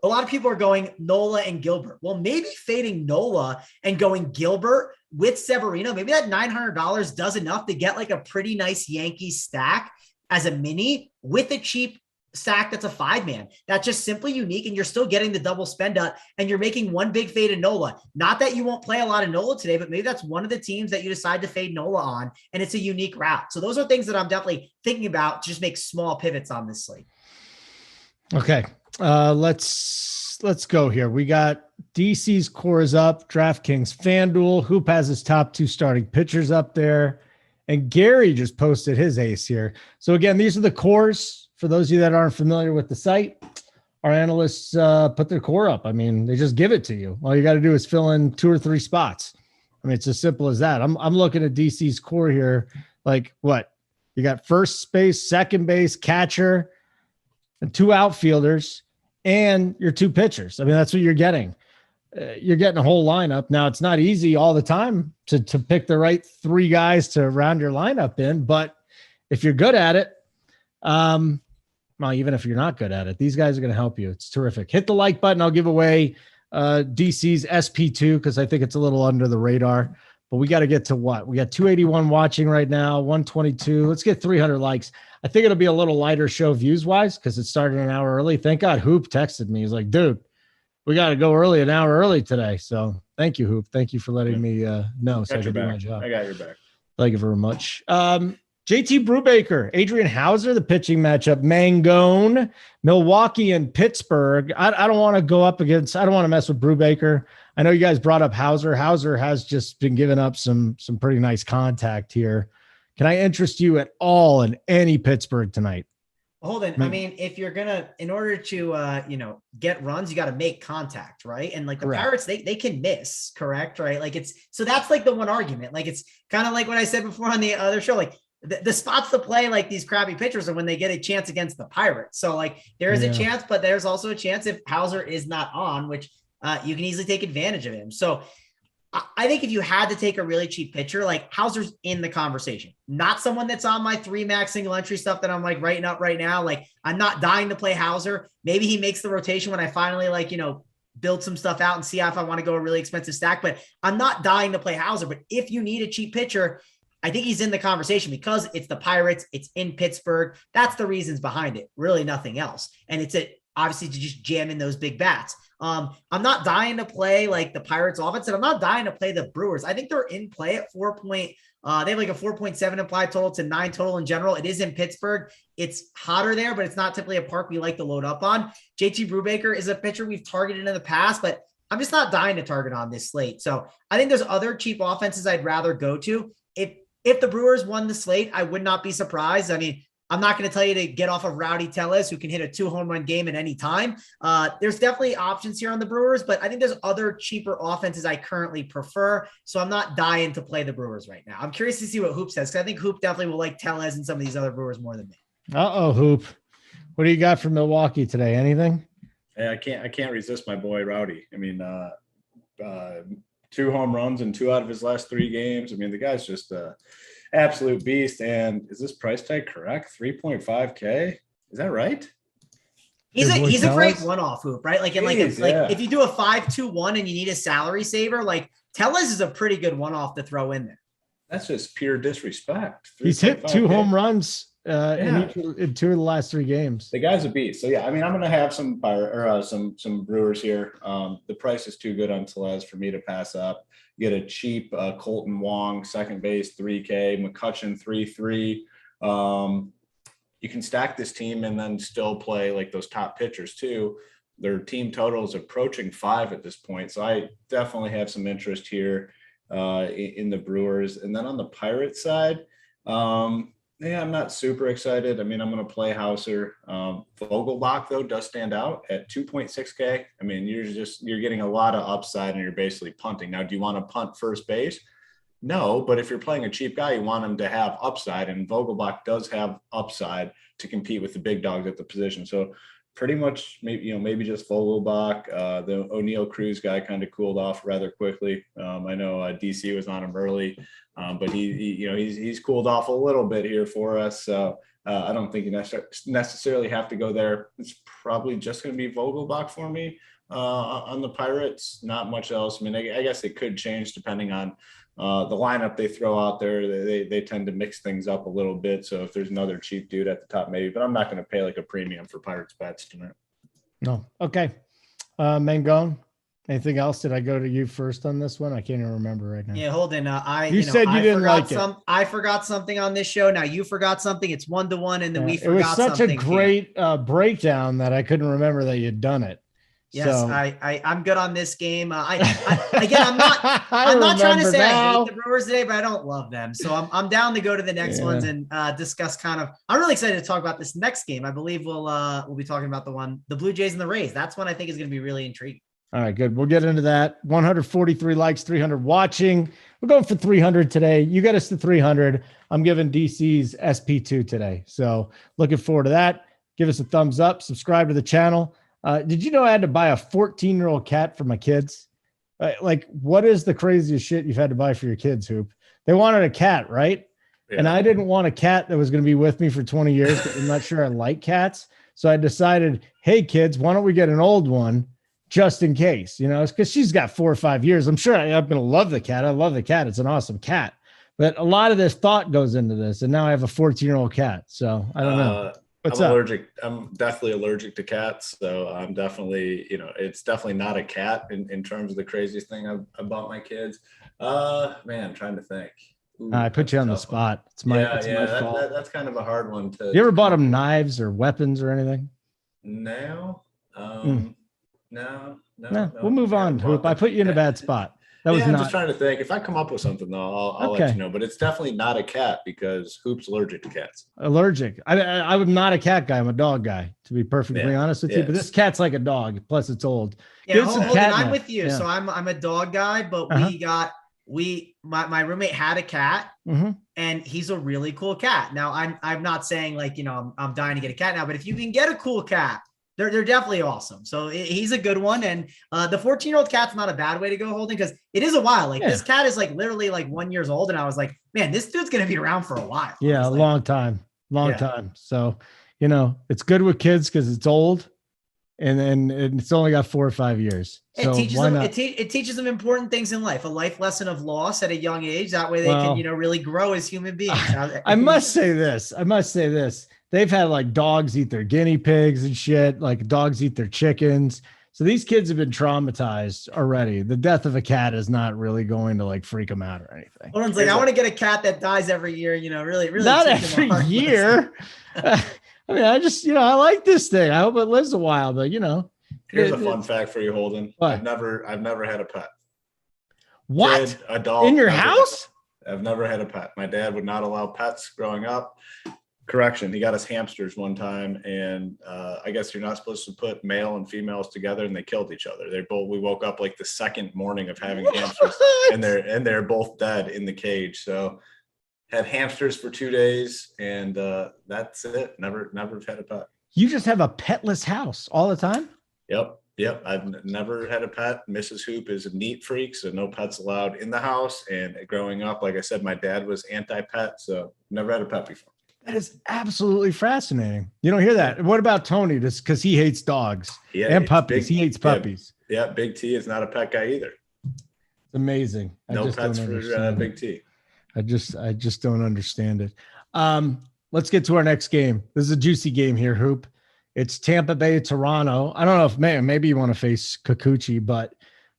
a lot of people are going Nola and Gilbert. Well, maybe fading Nola and going Gilbert with Severino, maybe that $900 does enough to get like a pretty nice Yankees stack as a mini with a cheap stack that's a 5-man. That's just simply unique, and you're still getting the double spend up, and you're making one big fade of Nola. Not that you won't play a lot of Nola today, but maybe that's one of the teams that you decide to fade Nola on, and it's a unique route. So those are things that I'm definitely thinking about to just make small pivots on this slate. Okay, let's go here. We got DC's cores up, DraftKings, FanDuel. Hoop has his top 2 starting pitchers up there, and Gary just posted his ace here. So again, these are the cores. For those of you that aren't familiar with the site, our analysts put their core up. I mean, they just give it to you. All you got to do is fill in 2 or 3 spots. I mean, it's as simple as that. I'm looking at DC's core here. Like what? You got first base, second base, catcher, and 2 outfielders, and your 2 pitchers. I mean, that's what you're getting. You're getting a whole lineup. Now, it's not easy all the time to pick the right 3 guys to round your lineup in, but if you're good at it, well, even if you're not good at it, these guys are going to help you. It's terrific. Hit the like button. I'll give away DC's SP2 because I think it's a little under the radar. But we got to get to what? We got 281 watching right now, 122. Let's get 300 likes. I think it'll be a little lighter show views-wise because it started an hour early. Thank God Hoop texted me. He's like, dude, we got to go early, an hour early today. So thank you, Hoop. Thank you for letting me know so I can do my job. I got your back. Thank you very much. JT Brubaker, Adrian Hauser, the pitching matchup, Mangone, Milwaukee, and Pittsburgh. I don't want to go up against, I don't want to mess with Brubaker. I know you guys brought up Hauser. Hauser has just been giving up some pretty nice contact here. Can I interest you at all in any Pittsburgh tonight? Hold on. I mean, if you're going to, in order to, get runs, you got to make contact, right? And like the Correct. Pirates, they can miss, correct? Right. Like so that's like the one argument. Like, it's kind of like what I said before on the other show, like, the spots to play like these crappy pitchers are when they get a chance against the Pirates. So like there is a chance, but there's also a chance if Hauser is not on, which you can easily take advantage of him. So I think if you had to take a really cheap pitcher, like Hauser's in the conversation, not someone that's on my 3 max single entry stuff that I'm like writing up right now. Like I'm not dying to play Hauser. Maybe he makes the rotation when I finally build some stuff out and see if I want to go a really expensive stack, but I'm not dying to play Hauser. But if you need a cheap pitcher, I think he's in the conversation because it's the Pirates. It's in Pittsburgh. That's the reasons behind it. Really nothing else. And it's obviously to just jam in those big bats. I'm not dying to play like the Pirates offense, and I'm not dying to play the Brewers. I think they're in play at 4 point. They have like a 4.7 implied total to 9 total in general. It is in Pittsburgh. It's hotter there, but it's not typically a park we like to load up on. JT Brubaker is a pitcher we've targeted in the past, but I'm just not dying to target on this slate. So I think there's other cheap offenses I'd rather go to. If the Brewers won the slate, I would not be surprised. I mean, I'm not going to tell you to get off of Rowdy Tellez, who can hit a 2-home run game at any time. There's definitely options here on the Brewers, but I think there's other cheaper offenses I currently prefer. So I'm not dying to play the Brewers right now. I'm curious to see what Hoop says, because I think Hoop definitely will like Tellez and some of these other Brewers more than me. Hoop. What do you got from Milwaukee today? Anything? Hey, I can't resist my boy Rowdy. I mean, 2 home runs in 2 out of his last 3 games. I mean, the guy's just a absolute beast. And is this price tag correct? 3.5K? Is that right? He's a great one-off Hoop, right? Like if you do a 5-2-1 and you need a salary saver, like Tellez is a pretty good one-off to throw in there. That's just pure disrespect. He's hit 2 home runs in 2 of the last 3 games. The guy's a beast. So yeah, I mean, I'm gonna have some Brewers here. The price is too good on Tellez for me to pass up. You get a cheap Colton Wong, second base, 3K, McCutchen 3.3. You can stack this team and then still play like those top pitchers too. their team total is approaching 5 at this point. So I definitely have some interest here in the Brewers. And then on the Pirates side, yeah, I'm not super excited. I mean, I'm going to play Hauser. Vogelbach, though, does stand out at 2.6K. I mean, you're getting a lot of upside and you're basically punting. Now, do you want to punt first base? No, but if you're playing a cheap guy, you want him to have upside, and Vogelbach does have upside to compete with the big dogs at the position. So pretty much maybe just Vogelbach. The O'Neill Cruz guy kind of cooled off rather quickly. I know DC was on him early, but he's cooled off a little bit here for us. So I don't think you necessarily have to go there. It's probably just going to be Vogelbach for me on the Pirates. Not much else. I mean, I guess it could change depending on the lineup they throw out there. They tend to mix things up a little bit. So if there's another cheap dude at the top, maybe, but I'm not going to pay like a premium for Pirates bets tonight. No. Okay. Mangone, anything else? Did I go to you first on this one? I can't even remember right now. Yeah, Holden. You said you didn't like it. I forgot something on this show. Now you forgot something. It's 1-1, and then we forgot. It was such something a great breakdown that I couldn't remember that you'd done it. Yes, so, I'm good on this game. I'm not trying to say I hate the Brewers today, but I don't love them. So I'm down to go to the next ones and discuss I'm really excited to talk about this next game. I believe we'll be talking about the Blue Jays and the Rays. That's one I think is going to be really intriguing. All right, good. We'll get into that. 143 likes, 300 watching. We're going for 300 today. You got us to 300. I'm giving DC's SP2 today. So looking forward to that. Give us a thumbs up, subscribe to the channel. Did you know I had to buy a 14-year-old cat for my kids? Like, what is the craziest shit you've had to buy for your kids, Hoop? They wanted a cat, right? Yeah. And I didn't want a cat that was going to be with me for 20 years. But I'm not sure I like cats. So I decided, hey, kids, why don't we get an old one just in case? Because she's got 4 or 5 years. I'm sure I'm going to love the cat. I love the cat. It's an awesome cat. But a lot of this thought goes into this. And now I have a 14-year-old cat. So I don't know. I'm definitely allergic to cats. So I'm definitely, it's definitely not a cat in terms of the craziest thing I've bought my kids. Man, I'm trying to think. Ooh, I put you on the spot. It's my fault. That's kind of a hard one to. You ever bought them knives or weapons or anything? No. No. We'll move on, Hoop. I put you in a bad spot. I'm just trying to think. If I come up with something, though, I'll let you know. But it's definitely not a cat because Hoop's allergic to cats. Allergic. I'm not a cat guy. I'm a dog guy, to be perfectly honest with you. But this cat's like a dog. Plus, it's old. Yeah, I'm with you. Yeah. So I'm a dog guy, but my roommate had a cat, and he's a really cool cat. Now, I'm not saying I'm dying to get a cat now, but if you can get a cool cat, they're definitely awesome. So he's a good one. And the 14-year-old cat's not a bad way to go, Holding, because it is a while. This cat is literally 1 year old. And I was like, man, this dude's going to be around for a while. Yeah, a long time. So, it's good with kids because it's old and then it's only got 4 or 5 years. So it teaches them important things in life, a life lesson of loss at a young age. That way they can, really grow as human beings. I must say this. They've had dogs eat their guinea pigs and shit, dogs eat their chickens. So these kids have been traumatized already. The death of a cat is not really going to freak them out or anything. Well, it's I want to get a cat that dies every year, really. Not every year. I mean, I like this thing. I hope it lives a while, but Here's a fun fact for you, Holden. What? I've never had a pet. What? Kid, adult, in your house? I've never had a pet. My dad would not allow pets growing up. Correction, he got us hamsters one time, and I guess you're not supposed to put male and females together, and they killed each other. We woke up the second morning of having hamsters, and they're both dead in the cage. So had hamsters for 2 days, and that's it. Never had a pet. You just have a petless house all the time? Yep. I've never had a pet. Mrs. Hoop is a neat freak, so no pets allowed in the house. And growing up, like I said, my dad was anti-pet, so never had a pet before. That is absolutely fascinating. You don't hear that. What about Tony? Just because he hates dogs and puppies. He hates puppies. Yeah, Big T is not a pet guy either. It's amazing. No pets for Big T. I just don't understand it. Let's get to our next game. This is a juicy game here, Hoop. It's Tampa Bay, Toronto. I don't know if maybe you want to face Kikuchi, but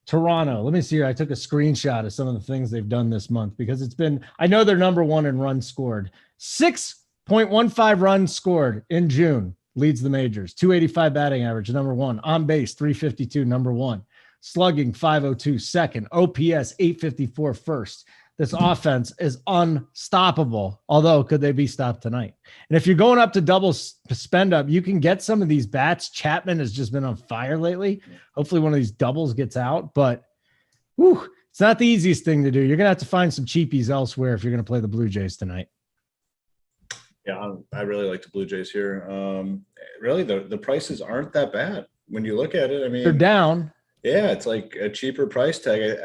Toronto. Let me see here. I took a screenshot of some of the things they've done this month because I know they're number one in runs scored. 6.15 runs scored in June. leads the majors. 285 batting average, number one. On base, 352, number one. Slugging, 502, second. OPS, 854, first. This offense is unstoppable. Although, could they be stopped tonight? And if you're going up to double spend up, you can get some of these bats. Chapman has just been on fire lately. Hopefully one of these doubles gets out, but it's not the easiest thing to do. You're going to have to find some cheapies elsewhere if you're going to play the Blue Jays tonight. Yeah, I really like the Blue Jays here. Really, the prices aren't that bad when you look at it. I mean, they're down. Yeah, it's like a cheaper price tag.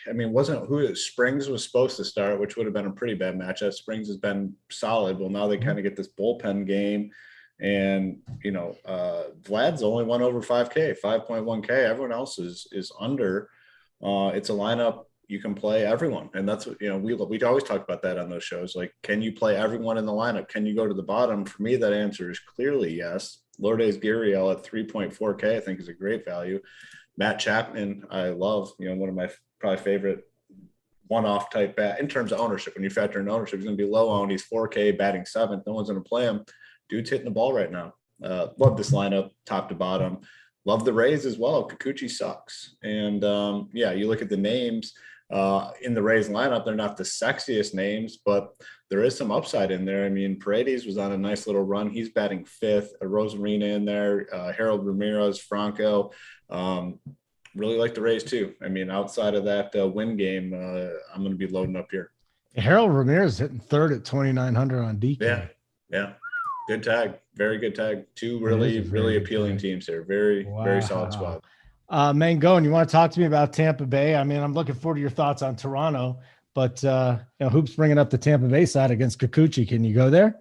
I mean, wasn't who Springs was supposed to start, which would have been a pretty bad matchup. Springs has been solid. Well, now they kind of get this bullpen game, and Vlad's only won over 5.1K. Everyone else is under. It's a lineup you can play everyone, and that's what we always talk about that on those shows. Like, can you play everyone in the lineup? Can you go to the bottom? For me, that answer is clearly yes. Lourdes Gurriel at 3.4K, I think, is a great value. Matt Chapman, I love, one of my probably favorite one-off type bat in terms of ownership. When you factor in ownership, he's going to be low owned. He's 4K, batting seventh. No one's going to play him. Dude's hitting the ball right now. Love this lineup, top to bottom. Love the Rays as well. Kikuchi sucks. And you look at the names in the Rays lineup, they're not the sexiest names, but there is some upside in there. I mean, Paredes was on a nice little run. He's batting fifth. Rosarina in there. Harold Ramirez, Franco. Really like the Rays too. I mean, outside of that win game, I'm going to be loading up here. Harold Ramirez hitting third at 2,900 on DK. Yeah. Good tag. Very good tag. Two really appealing teams here. Very solid squad. Mangone, you want to talk to me about Tampa Bay? I mean, I'm looking forward to your thoughts on Toronto, but Hoop's bringing up the Tampa Bay side against Kikuchi. Can you go there?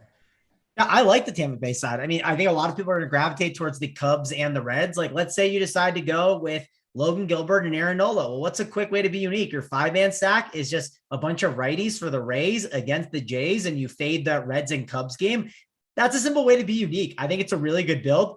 Yeah, I like the Tampa Bay side. I mean, I think a lot of people are going to gravitate towards the Cubs and the Reds. Like, let's say you decide to go with Logan Gilbert and Aaron Nola. Well, what's a quick way to be unique? Your 5-man stack is just a bunch of righties for the Rays against the Jays, and you fade that Reds and Cubs game. That's a simple way to be unique. I think it's a really good build.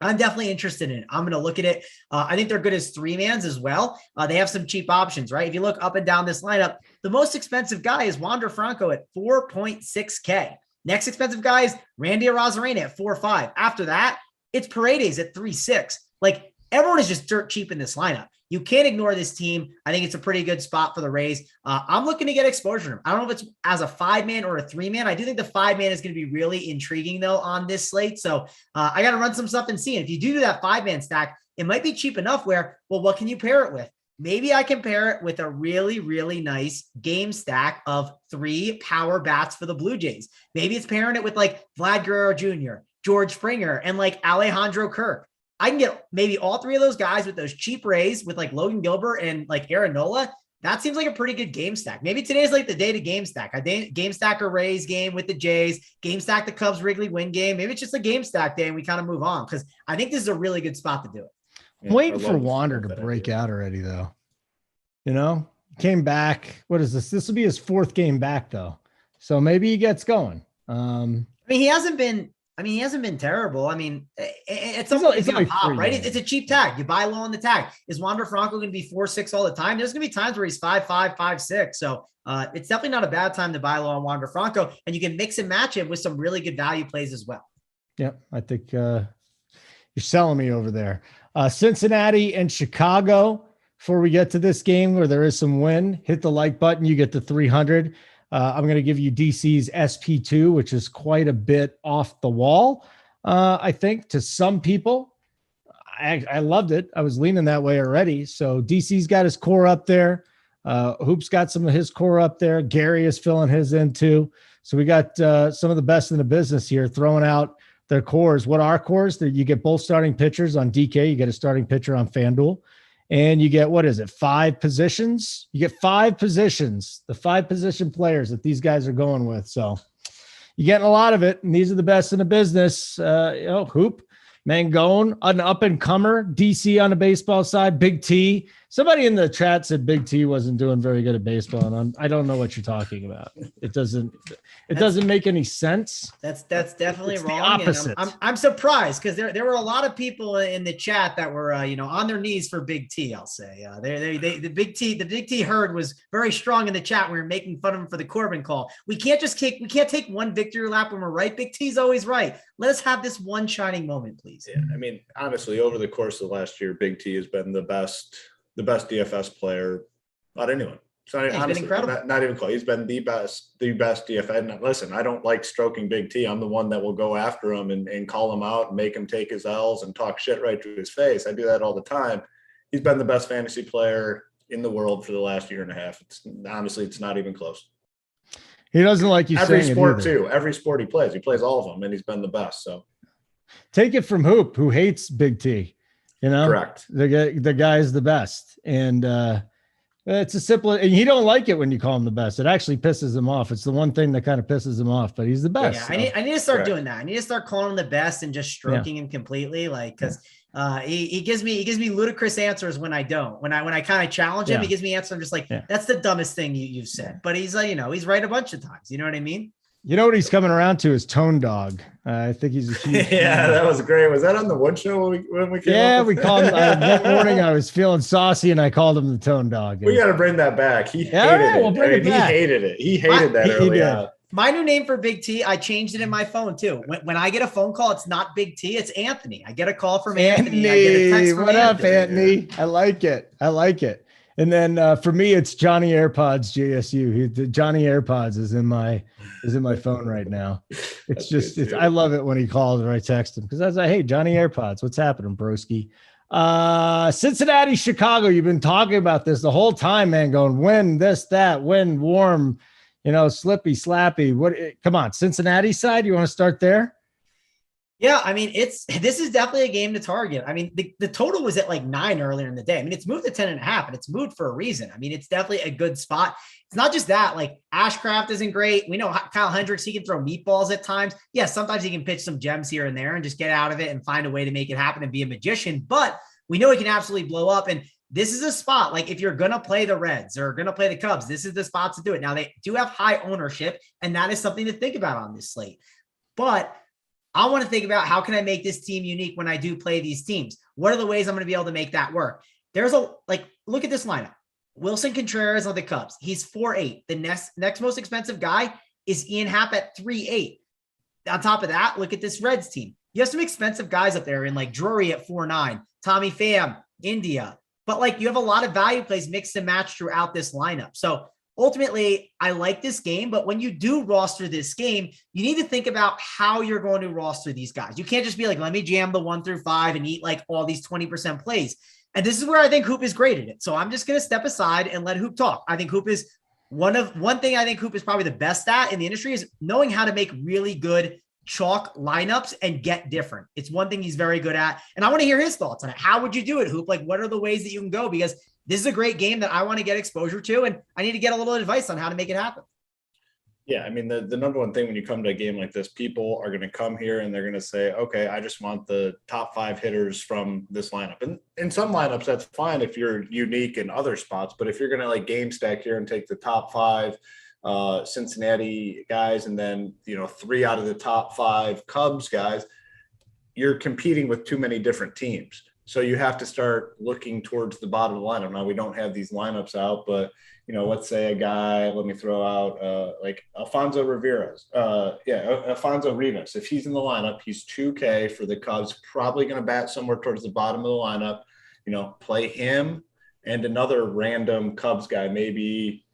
I'm definitely interested in it. I'm going to look at it. I think they're good as 3-mans as well. They have some cheap options, right? If you look up and down this lineup, the most expensive guy is Wander Franco at 4.6K. Next expensive guy is Randy Arozarena at 4.5. After that, it's Paredes at 3.6. Like, everyone is just dirt cheap in this lineup. You can't ignore this team. I think it's a pretty good spot for the Rays. I'm looking to get exposure. I don't know if it's as a 5-man or a 3-man. I do think the 5-man is going to be really intriguing, though, on this slate. So I got to run some stuff and see. And if you do that 5-man stack, it might be cheap enough where, well, what can you pair it with? Maybe I can pair it with a really, really nice game stack of 3 power bats for the Blue Jays. Maybe it's pairing it with like Vlad Guerrero Jr., George Springer, and like Alejandro Kirk. I can get maybe all 3 of those guys with those cheap Rays with like Logan Gilbert and like Aaron Nola. That seems like a pretty good game stack. Maybe today's like the day to game stack. Game stack a Rays game with the Jays, game stack the Cubs Wrigley win game. Maybe it's just a game stack day and we kind of move on because I think this is a really good spot to do it. I'm waiting for Wander to break out already, though. Came back. What is this? This will be his 4th game back, though. So maybe he gets going. He hasn't been terrible. I mean, it's like pop, right? It's a cheap tag. You buy low on the tag. Is Wander Franco going to be 4.6 all the time? There's going to be times where he's 5.5, 5.6. So it's definitely not a bad time to buy low on Wander Franco, and you can mix and match it with some really good value plays as well. Yep, I think you're selling me over there. Cincinnati and Chicago. Before we get to this game where there is some win, hit the like button. You get to 300. I'm going to give you DC's SP2, which is quite a bit off the wall. I think to some people, I loved it. I was leaning that way already. So DC's got his core up there. Hoop's got some of his core up there. Gary is filling his in too. So we got some of the best in the business here throwing out their cores. What are cores? You get both starting pitchers on DK. You get a starting pitcher on FanDuel. And you get, 5 positions? You get 5 positions, the 5 position players that these guys are going with. So you're getting a lot of it. And these are the best in the business. Hoop, Mangone, an up and comer, DC on the baseball side, Big T, Somebody in the chat said Big T wasn't doing very good at baseball, and I don't know what you're talking about. It doesn't make any sense. That's definitely It's wrong. the opposite. And I'm surprised because there were a lot of people in the chat that were on their knees for Big T. I'll say the Big T herd was very strong in the chat. We were making fun of him for the Corbin call. We can't take one victory lap when we're right. Big T's always right. Let us have this one shining moment, please. Yeah, I mean, honestly, over the course of last year, Big T has been the best DFS player out of anyone. So honestly, been incredible. Not even close. He's been the best DFS. And listen, I don't like stroking Big T. I'm the one that will go after him and call him out and make him take his L's and talk shit right to his face. I do that all the time. He's been the best fantasy player in the world for the last year and a half. It's not even close. He doesn't like you every saying sport it either. too. Every sport he plays all of them, and he's been the best. So take it from Hoop, who hates Big T. Correct. The guy's the best, and it's a simple. And he don't like it when you call him the best. It actually pisses him off. It's the one thing that kind of pisses him off. But he's the best. Yeah, I need to start doing that. I need to start calling him the best and just stroking him completely, because he gives me ludicrous answers when I don't. When I kind of challenge him, he gives me answers. I'm just like, that's the dumbest thing you've said. But he's like, he's right a bunch of times. You know what I mean? You know what he's coming around to is Tone Dog. I think he's a huge yeah, that was great. Was that on the Wood Show when we came? Yeah, we called him that morning. I was feeling saucy, and I called him the Tone Dog. We got to bring that back. He hated it. We'll bring it back. He hated it. He hated that early on. My new name for Big T, I changed it in my phone too. When I get a phone call, it's not Big T, it's Anthony. I get a call from Anthony. I get a text from Anthony. Up, Anthony? I like it. And then for me, it's Johnny AirPods JSU. Johnny AirPods is in my phone right now. It's I love it when he calls or I text him, because I was like, hey, Johnny AirPods, what's happening, broski? Cincinnati, Chicago. You've been talking about this the whole time, man. Going when this, that, when warm, slippy, slappy. What? Come on, Cincinnati side. You want to start there? Yeah, I mean, this is definitely a game to target. I mean, the total was at like 9 earlier in the day. I mean, it's moved to 10.5, and it's moved for a reason. I mean, it's definitely a good spot. It's not just that, like Ashcraft isn't great. We know Kyle Hendricks, he can throw meatballs at times. Yeah, sometimes he can pitch some gems here and there and just get out of it and find a way to make it happen and be a magician. But we know he can absolutely blow up. And this is a spot, like if you're going to play the Reds or going to play the Cubs, this is the spot to do it. Now, they do have high ownership, and that is something to think about on this slate. But I want to think about, how can I make this team unique when I do play these teams? What are the ways I'm going to be able to make that work? Look at this lineup. Wilson Contreras on the Cubs. He's 4.8. The next most expensive guy is Ian Happ at 3.8. On top of that, look at this Reds team. You have some expensive guys up there in like Drury at 4.9, Tommy Pham, India. But you have a lot of value plays mixed and matched throughout this lineup. So ultimately, I like this game, but when you do roster this game, you need to think about how you're going to roster these guys. You can't just be like, let me jam the 1 through 5 and eat like all these 20% plays. And this is where I think Hoop is great at it. So I'm just going to step aside and let Hoop talk. I think Hoop is one thing I think Hoop is probably the best at in the industry is knowing how to make really good chalk lineups and get different. It's one thing he's very good at. And I want to hear his thoughts on it. How would you do it, Hoop? Like, what are the ways that you can go? Because this is a great game that I want to get exposure to, and I need to get a little advice on how to make it happen. Yeah, I mean, the number one thing when you come to a game like this, people are going to come here and they're going to say, okay, I just want the top 5 hitters from this lineup. And in some lineups, that's fine if you're unique in other spots. But if you're going to game stack here and take the top 5 Cincinnati guys and then, 3 out of the top 5 Cubs guys, you're competing with too many different teams. So you have to start looking towards the bottom of the lineup. Now, we don't have these lineups out, but, let's say a guy, let me throw out like Alfonso Rivas. Alfonso Rivas. If he's in the lineup, he's 2K for the Cubs, probably going to bat somewhere towards the bottom of the lineup. Play him and another random Cubs guy, maybe,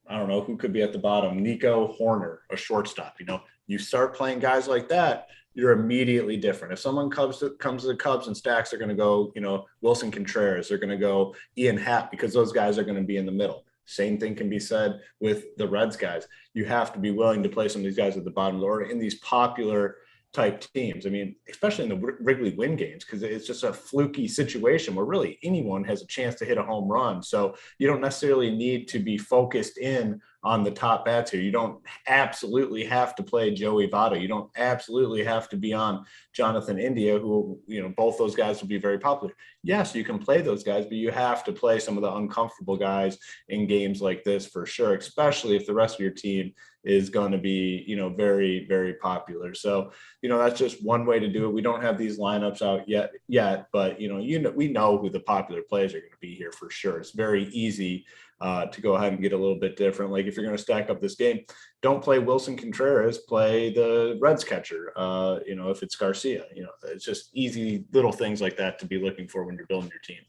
I don't know, who could be at the bottom, Nico Horner, a shortstop. You start playing guys like that, you're immediately different. If someone comes to the Cubs and stacks, they're going to go, Wilson Contreras. They're going to go Ian Happ because those guys are going to be in the middle. Same thing can be said with the Reds guys. You have to be willing to play some of these guys at the bottom of the order in these popular type teams. I mean, especially in the Wrigley win games, because it's just a fluky situation where really anyone has a chance to hit a home run. So you don't necessarily need to be focused in on the top bats here. You don't absolutely have to play Joey Votto. You don't absolutely have to be on Jonathan India, who, both those guys will be very popular. Yes, you can play those guys, but you have to play some of the uncomfortable guys in games like this for sure, especially if the rest of your team is going to be, very, very popular. So, that's just one way to do it. We don't have these lineups out yet, but we know who the popular players are going to be here for sure. It's very easy to go ahead and get a little bit different. Like if you're going to stack up this game, don't play Wilson Contreras, play the Reds catcher. If it's Garcia, it's just easy little things like that to be looking for when you're building your teams.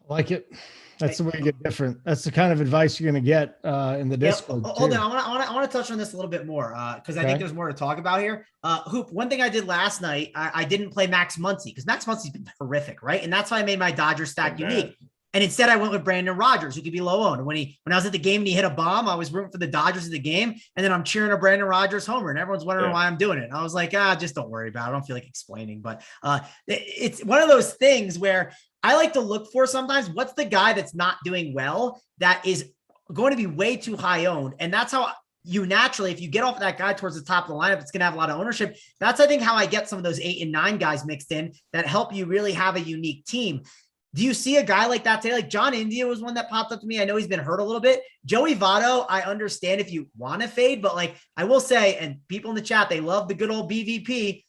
I like it. That's the way you get different. That's the kind of advice you're going to get in the Discord. Hold on. I want to touch on this a little bit more because I think there's more to talk about here. Hoop, one thing I did last night, I didn't play Max Muncy because Max Muncy's been horrific, right? And that's why I made my Dodger stack unique. And instead I went with Brandon Rogers, who could be low owned. When I was at the game and he hit a bomb, I was rooting for the Dodgers at the game. And then I'm cheering a Brandon Rogers homer and everyone's wondering why I'm doing it. And I was like, just don't worry about it. I don't feel like explaining, but it's one of those things where I like to look for sometimes what's the guy that's not doing well that is going to be way too high owned. And that's how you naturally, if you get off of that guy towards the top of the lineup, it's going to have a lot of ownership. That's, I think, how I get some of those 8 and 9 guys mixed in that help you really have a unique team. Do you see a guy like that today? Like John India was one that popped up to me. I know he's been hurt a little bit. Joey Votto, I understand if you want to fade, but like I will say, and people in the chat, they love the good old BVP.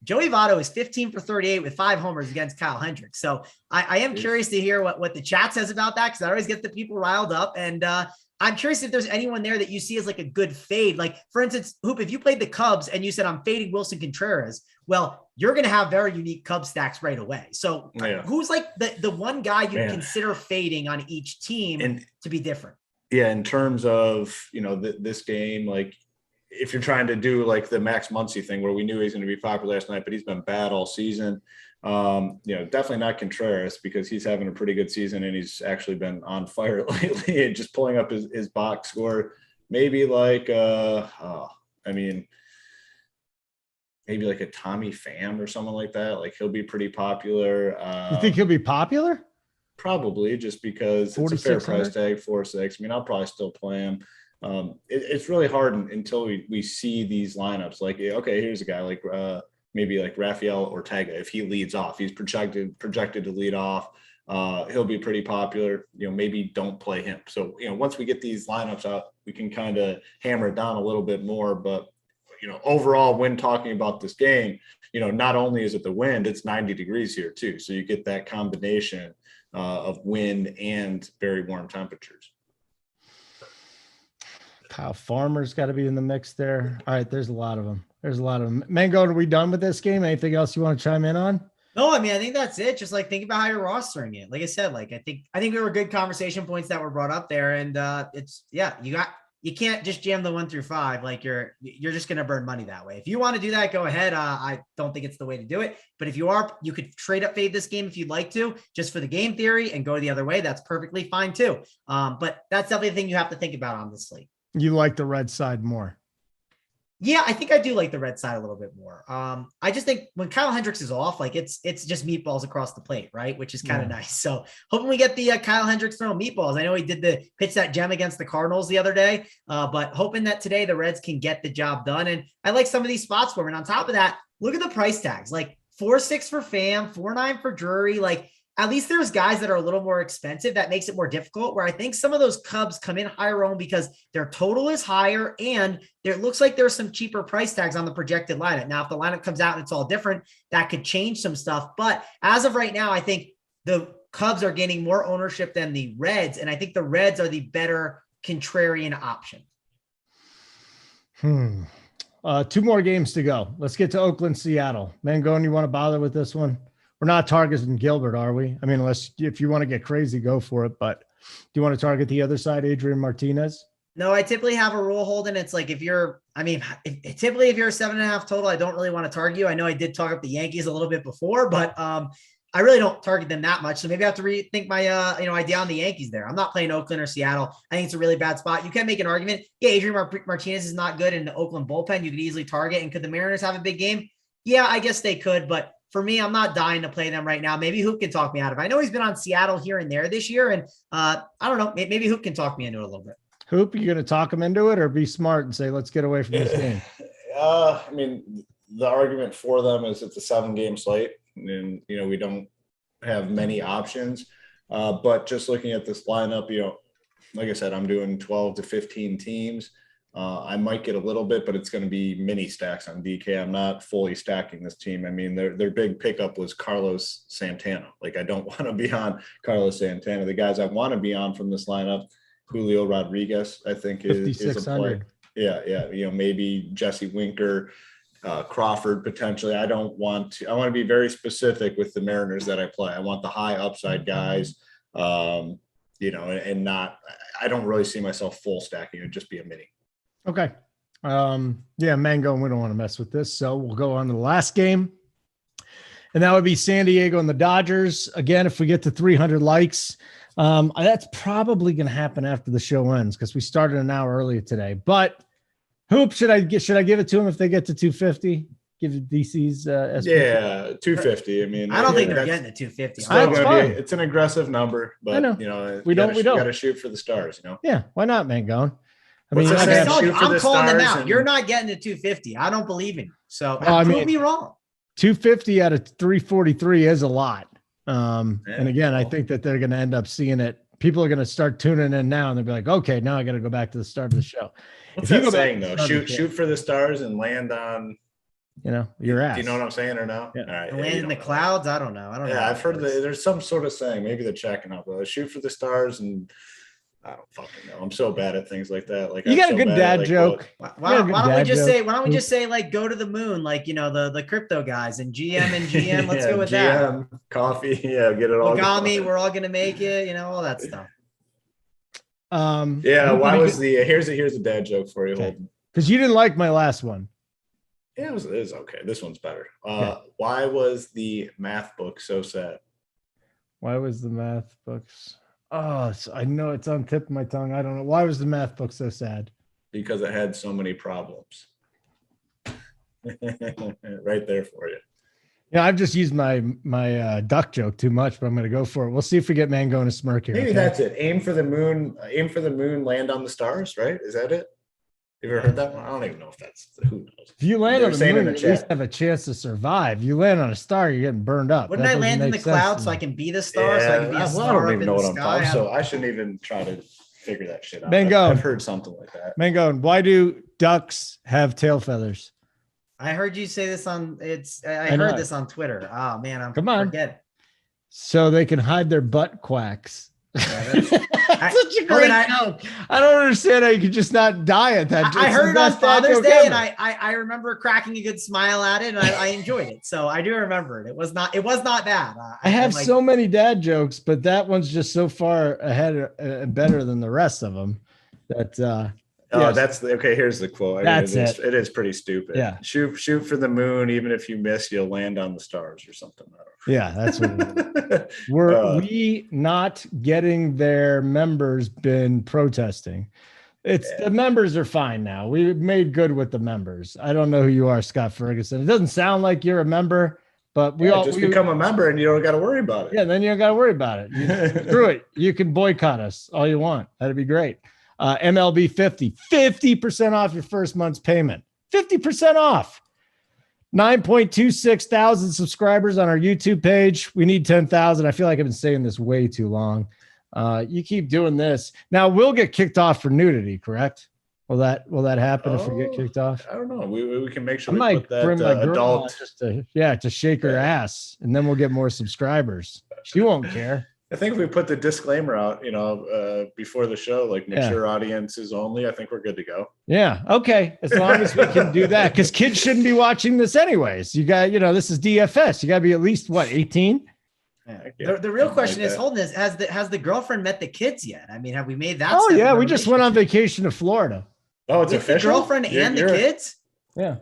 Joey Votto is 15 for 38 with 5 homers against Kyle Hendricks. So I am curious to hear what the chat says about that, because I always get the people riled up. And I'm curious if there's anyone there that you see as like a good fade. Like, for instance, Hoop, if you played the Cubs and you said, I'm fading Wilson Contreras, well, you're going to have very unique Cubs stacks right away. So who's like the one guy you consider fading on each team to be different? Yeah, in terms of, this game, like if you're trying to do like the Max Muncy thing where we knew he's going to be popular last night, but he's been bad all season. Definitely not Contreras because he's having a pretty good season and he's actually been on fire lately and just pulling up his box score. Maybe like, maybe like a Tommy Pham or someone like that. Like he'll be pretty popular. You think he'll be popular? Probably, just because it's a fair price tag, 4.6. I mean, I'll probably still play him. It's really hard until we see these lineups. Like, okay, here's a guy like maybe like Rafael Ortega. If he leads off, he's projected to lead off. He'll be pretty popular. Maybe don't play him. So once we get these lineups out, we can kind of hammer it down a little bit more. But overall, when talking about this game, not only is it the wind, it's 90 degrees here too. So you get that combination of wind and very warm temperatures. Kyle Farmer's got to be in the mix there. All right, there's a lot of them. Mango, are we done with this game? Anything else you want to chime in on? No, I mean, I think that's it. Just like think about how you're rostering it. Like I said, like I think there were good conversation points that were brought up there, and you can't just jam the 1 through 5. Like you're just going to burn money that way. If you want to do that, go ahead. I don't think it's the way to do it, but if you are, you could trade up fade this game if you'd like to, just for the game theory and go the other way. That's perfectly fine too. But that's definitely the thing you have to think about on this slate. You like the red side more? Yeah, I think I do like the red side a little bit more. I just think when Kyle Hendricks is off, like it's just meatballs across the plate, right? Which is kind of nice. So hoping we get the Kyle Hendricks throwing meatballs. I know he did the pitch that gem against the Cardinals the other day, but hoping that today the Reds can get the job done. And I like some of these spots for him. And on top of that, look at the price tags, like 4.6 for Pham, 4.9 for Drury. Like at least there's guys that are a little more expensive. That makes it more difficult, where I think some of those Cubs come in higher owned because their total is higher and there looks like there's some cheaper price tags on the projected lineup. Now, if the lineup comes out and it's all different, that could change some stuff. But as of right now, I think the Cubs are gaining more ownership than the Reds. And I think the Reds are the better contrarian option. 2 more games to go. Let's get to Oakland, Seattle. Mangone, you want to bother with this one? We're not targeting Gilbert, are we? I mean, if you want to get crazy, go for it. But do you want to target the other side, Adrian Martinez? No, I typically have a rule, Holden. It's like if you're a 7.5 total, I don't really want to target you. I know I did talk up the Yankees a little bit before, but I really don't target them that much. So maybe I have to rethink my, idea on the Yankees there. I'm not playing Oakland or Seattle. I think it's a really bad spot. You can make an argument. Yeah, Adrian Martinez is not good in the Oakland bullpen. You could easily target. And could the Mariners have a big game? Yeah, I guess they could. But for me, I'm not dying to play them right now. Maybe Hoop can talk me out of it. I know he's been on Seattle here and there this year. And I don't know. Maybe Hoop can talk me into it a little bit. Hoop, you going to talk him into it or be smart and say, let's get away from this game? I mean, the argument for them is it's a 7-game slate. And, we don't have many options. But just looking at this lineup, like I said, I'm doing 12 to 15 teams. I might get a little bit, but it's going to be mini stacks on DK. I'm not fully stacking this team. I mean, their big pickup was Carlos Santana. Like, I don't want to be on Carlos Santana. The guys I want to be on from this lineup, Julio Rodriguez, I think is a play. Yeah. Maybe Jesse Winker, Crawford potentially. I want to be very specific with the Mariners that I play. I want the high upside guys, and not, I don't really see myself full stacking. It'd just be a mini. Okay. Mango, we don't want to mess with this. So we'll go on to the last game. And that would be San Diego and the Dodgers. Again, if we get to 300 likes, that's probably going to happen after the show ends because we started an hour earlier today. But Hoop, should I give it to them if they get to 250? Give DC's yeah, 250. I mean, I don't think they're getting to 250. It's an aggressive number, but we got to shoot for the stars. Yeah, why not, Mangone? I mean, I'm calling them out. You're not getting to 250. I don't believe in you. So prove me wrong. 250 out of 343 is a lot. And again, I think that they're going to end up seeing it. People are going to start tuning in now and they'll be like, okay, now I got to go back to the start of the show. What's that saying though? Shoot for the stars and land on, your ass. Do you know what I'm saying or no? Yeah. All right. Land in the clouds. I don't know. I've heard there's some sort of saying. Maybe they're checking out. But shoot for the stars and I don't fucking know. I'm so bad at things like that. Like, you got a good dad joke. Why don't we just say like go to the moon, like the crypto guys and GM. Let's go with GM, that. Coffee, get it all. Ogami, we're all gonna make it. All that stuff. Why was here's a dad joke for you, Holden? Because you didn't like my last one. Yeah, it was okay. This one's better. Why was the math book so sad? Why was the math books? Oh, I know it's on the tip of my tongue. I don't know. Why was the math book so sad? Because it had so many problems. Right there for you. Yeah, I've just used my duck joke too much, but I'm going to go for it. We'll see if we get Mango in a smirk here. Maybe that's it. Aim for the moon, land on the stars, right? Is that it? Have you ever heard that one? I don't even know if that's, who knows. If you land on the moon, at least have a chance to survive. You land on a star, you're getting burned up. Wouldn't I land in the clouds so I can be the star? So I can be a star. I don't even know what I'm talking about. So I shouldn't even try to figure that shit out. Mango. I've heard something like that. Mango, why do ducks have tail feathers? I heard you say this on I heard this on Twitter. Oh man, forgetting. So they can hide their butt quacks. Yeah, such a great joke. I don't understand how you could just not die at that. I heard it on Father's Day, and I remember cracking a good smile at it, and I enjoyed it. So I do remember it. It was not bad. I have so many dad jokes, but that one's just so far ahead and better than the rest of them that. That's okay. Here's the quote. It is pretty stupid. Yeah. Shoot for the moon. Even if you miss, you'll land on the stars or something. Yeah, that's what it is. We not getting their members been protesting. The members are fine now. We made good with the members. I don't know who you are, Scott Ferguson. It doesn't sound like you're a member, but we become a member and you don't got to worry about it. Yeah, then you don't got to worry about it. Screw it. You can boycott us all you want. That'd be great. MLB 50% off your first month's payment. 50% off. 9.26 thousand subscribers on our YouTube page. We need 10,000. I feel like I've been saying this way too long. You keep doing this. Now we'll get kicked off for nudity, correct? Will that happen if we get kicked off? I don't know. We can make sure I might bring my girl just to shake her ass, and then we'll get more subscribers. She won't care. I think if we put the disclaimer out, before the show, like mature audiences only, I think we're good to go. Yeah. Okay. As long as we can do that, because kids shouldn't be watching this anyways. You got, this is DFS. You got to be at least 18? Yeah. The real question is, Holden, has the girlfriend met the kids yet? I mean, have we made that? Oh yeah, we just went on vacation to Florida. Oh, it's official. The girlfriend and the kids. Yeah.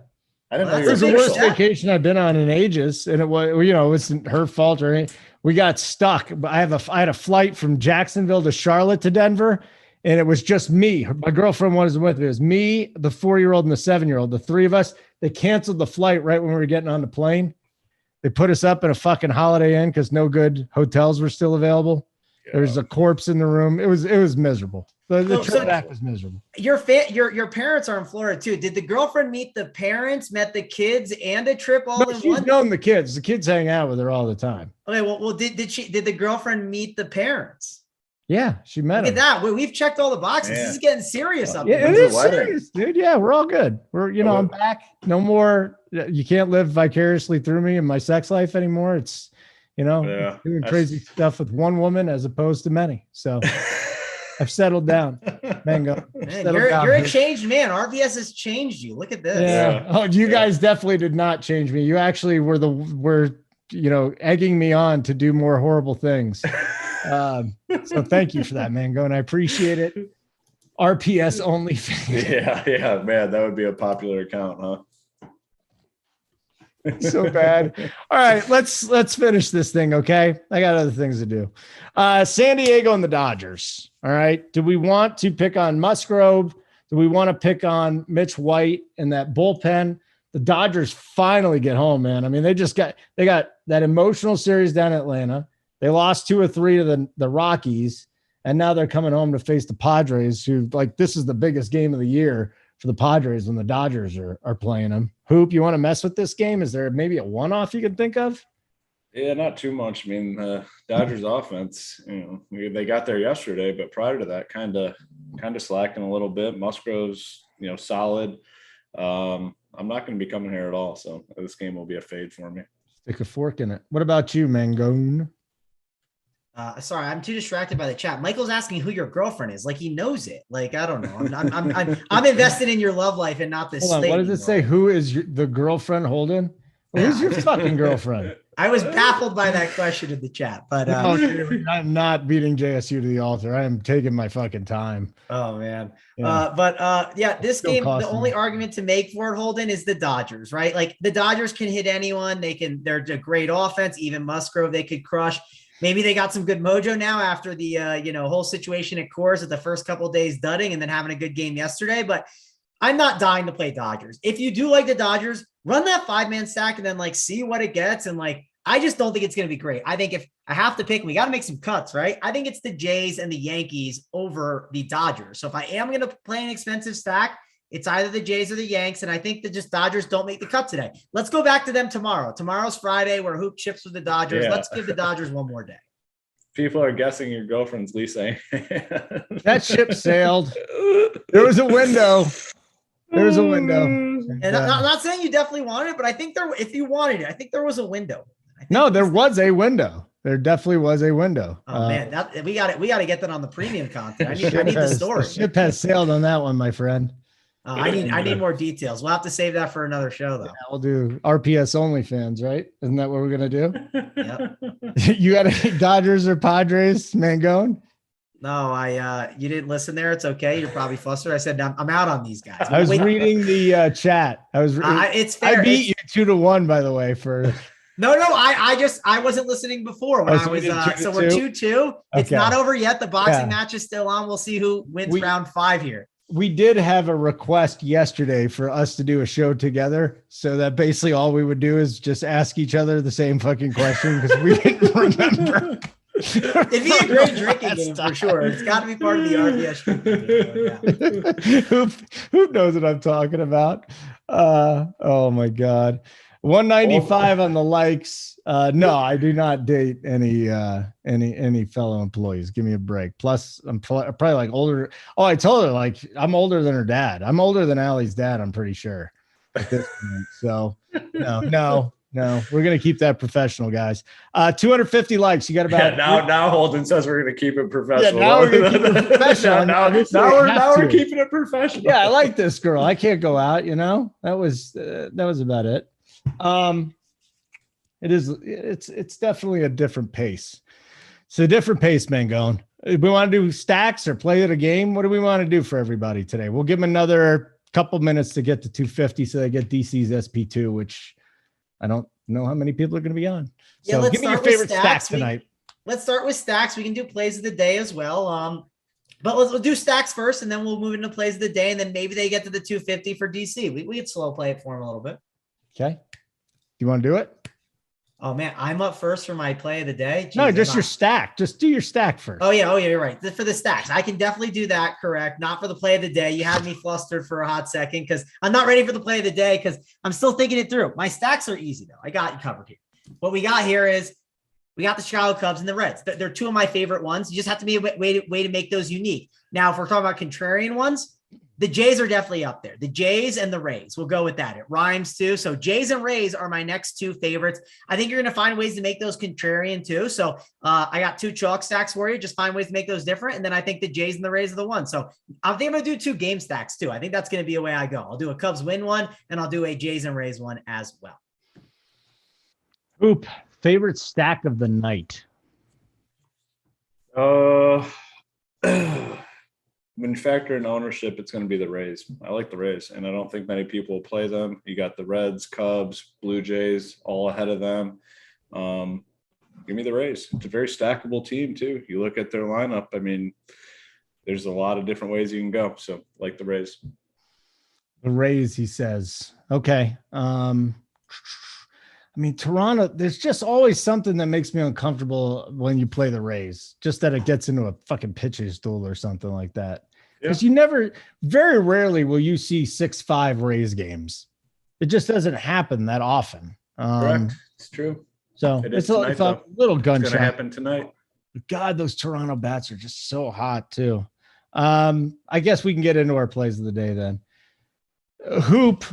I didn't Well, know It you was were the worst official. vacation I've been on in ages, and it wasn't her fault or anything. We got stuck. But I had a flight from Jacksonville to Charlotte to Denver, and it was just me. My girlfriend wasn't with me. It was me, the 4-year-old, and the 7-year-old. The three of us. They canceled the flight right when we were getting on the plane. They put us up in a fucking Holiday Inn because no good hotels were still available. There was a corpse in the room. It was miserable. The trip back was miserable. Your parents are in Florida too. Did the girlfriend meet the parents, met the kids, and a trip all in She's one? known the kids. The kids hang out with her all the time. Okay, well, did the girlfriend meet the parents? Yeah, she met Look him. at that. We've checked all the boxes. Yeah. This is getting serious up Yeah, here. it When's the is wedding? serious, dude. Yeah, we're all good. I'm back. No more. You can't live vicariously through me in my sex life anymore. It's, doing crazy stuff with one woman as opposed to many. So I've settled down. Mango. Man, you're a changed man. RBS has changed you. Look at this. Yeah. Oh, you guys definitely did not change me. You actually were egging me on to do more horrible things. So thank you for that, Mango, and I appreciate it. RPS only. Yeah, man, that would be a popular account, huh? So bad. All right, let's finish this thing, okay? I got other things to do. San Diego and the Dodgers. All right. Do we want to pick on Musgrove? Do we want to pick on Mitch White and that bullpen? The Dodgers finally get home, man. I mean, they got that emotional series down in Atlanta. They lost 2 or 3 to the Rockies, and now they're coming home to face the Padres, who, like, this is the biggest game of the year for the Padres when the Dodgers are playing them. Hoop, you want to mess with this game? Is there maybe a one-off you can think of? Yeah, not too much. I mean, Dodgers offense, they got there yesterday, but prior to that, kind of slacking a little bit. Musgrove's, solid. I'm not going to be coming here at all, so this game will be a fade for me. Stick a fork in it. What about you, Mangone? Sorry, I'm too distracted by the chat. Michael's asking who your girlfriend is. Like, he knows it. Like, I don't know. I'm invested in your love life and not this. Hold on, what does it say? Who is the girlfriend, Holden? Who's your fucking girlfriend? I was baffled by that question in the chat, but I'm not beating JSU to the altar. I am taking my fucking time. Oh man. Yeah. This Still game, the costing only me. argument to make for it, Holden, is the Dodgers, right? Like, the Dodgers can hit anyone. They're a great offense. Even Musgrove, they could crush. Maybe they got some good mojo now after the whole situation at Coors at the first couple of days dudding and then having a good game yesterday. But I'm not dying to play Dodgers. If you do like the Dodgers, run that 5-man stack and then see what it gets. And I just don't think it's going to be great. I think if I have to pick, we got to make some cuts, right? I think it's the Jays and the Yankees over the Dodgers. So if I am going to play an expensive stack, it's either the Jays or the Yanks. And I think that just Dodgers don't make the cut today. Let's go back to them tomorrow. Tomorrow's Friday where Hoop chips with the Dodgers. Yeah. Let's give the Dodgers one more day. People are guessing your girlfriend's Lisa. That ship sailed. There was a window. And I'm not saying you definitely wanted it, but I think if you wanted it, I think there was a window. No, there was a window. There definitely was a window. Oh man, we got to get that on the premium content. I need the story. The ship has sailed on that one, my friend. I need more details. We'll have to save that for another show, though. Yeah, we'll do RPS only fans, right? Isn't that what we're gonna do? Yep. You got any Dodgers or Padres, Mangone? No, you didn't listen there. It's okay. You're probably flustered. I said I'm out on these guys. I was reading the chat. It's fair. I beat you 2-1, by the way. For no. I wasn't listening before when I was. So we're 2-2. It's not over yet. The boxing match is still on. We'll see who wins round 5 here. We did have a request yesterday for us to do a show together. So that basically all we would do is just ask each other the same fucking question because we didn't remember. It'd be a great drinking game for sure. It's got to be part of the RBS drinking game. Who knows what I'm talking about? Oh my God. 195 on the likes. No, I do not date any fellow employees. Give me a break. Plus, I'm probably like older. Oh, I told her I'm older than her dad. I'm older than Allie's dad. I'm pretty sure at this point. So no, we're gonna keep that professional, guys. 250 likes. You got about now Holden says we're gonna keep it professional. Yeah, now we're gonna keep it professional. now we're keeping it professional. Yeah, I like this girl. I can't go out. That was about it. It's definitely a different pace. It's a different pace, Mangone. We want to do stacks or play at a game. What do we want to do for everybody today? We'll give them another couple minutes to get to 250, so they get DC's SP2, which I don't know how many people are going to be on. Yeah, So let's give me your start with favorite stack stacks. tonight. Let's start with stacks. We can do plays of the day as well. But we'll do stacks first, and then we'll move into plays of the day, and then maybe they get to the 250 for DC. We could slow play it for them a little bit. Okay. You want to do it? Oh man, I'm up first for my play of the day. Jeez, No, just your stack. Just do your stack first. Oh yeah, you're right. For the stacks, I can definitely do that. Correct. Not for the play of the day. You had me flustered for a hot second because I'm not ready for the play of the day because I'm still thinking it through. My stacks are easy though. I got you covered here. What we got here is we got the Chicago Cubs and the Reds. They're two of my favorite ones. You just have to be a way to make those unique. Now, if we're talking about contrarian ones, the Jays are definitely up there. The Jays and the Rays. We'll go with that. It rhymes too. So Jays and Rays are my next two favorites. I think you're going to find ways to make those contrarian too. So I got two chalk stacks for you. Just find ways to make those different. And then I think the Jays and the Rays are the one. So I think I'm going to do two game stacks too. I think that's going to be a way I go. I'll do a Cubs win one and I'll do a Jays and Rays one as well. Oop, favorite stack of the night. When you factor in ownership, it's going to be the Rays. I like the Rays, and I don't think many people will play them. You got the Reds, Cubs, Blue Jays all ahead of them. Give me the Rays. It's a very stackable team, too. You look at their lineup, I mean, there's a lot of different ways you can go. So, like the Rays. The Rays, he says. Okay. I mean, Toronto, there's just always something that makes me uncomfortable when you play the Rays, just that it gets into a fucking pitcher's duel or something like that. Because very rarely will you see 6-5 Rays games. It just doesn't happen that often. Correct. It's true. So it's a little gun shot. It's going to happen tonight. God, those Toronto bats are just so hot too. I guess we can get into our plays of the day then. Hoop.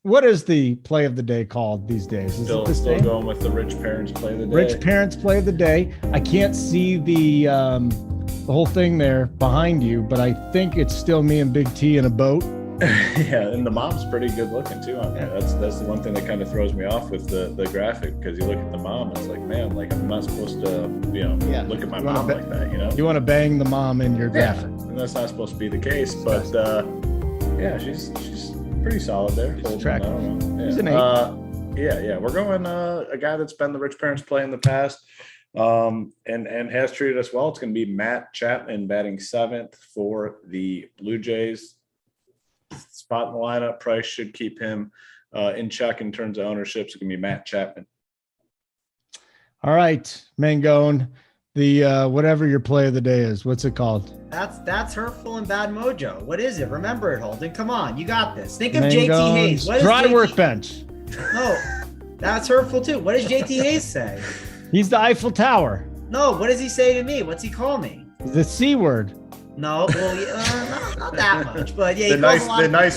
What is the play of the day called these days? Is still going with the rich parents play of the day. Rich parents play of the day. I can't see the whole thing there behind you, but I think it's still me and Big T in a boat. Yeah, and the mom's pretty good looking too on there. That's the one thing that kind of throws me off with the graphic, because you look at the mom, it's like, man, like I'm not supposed to, look at my mom like that, You want to bang the mom in your graphic. And that's not supposed to be the case, but she's pretty solid there. He's an 8. Yeah. We're going a guy that's been the rich parents play in the past, and has treated us well. It's going to be Matt Chapman batting 7th for the Blue Jays. Spot in the lineup. Price should keep him in check in terms of ownership. So it's going to be Matt Chapman. All right, Mangone. The whatever your play of the day is, what's it called? That's hurtful and bad mojo. What is it? Remember it, Holden. Come on, you got this. Think of JT Hayes. What is dry workbench? No, that's hurtful too. What does JT Hayes say? He's the Eiffel Tower. No, what does he say to me? What's he call me? The C word. No, well, not that much, but yeah. The nice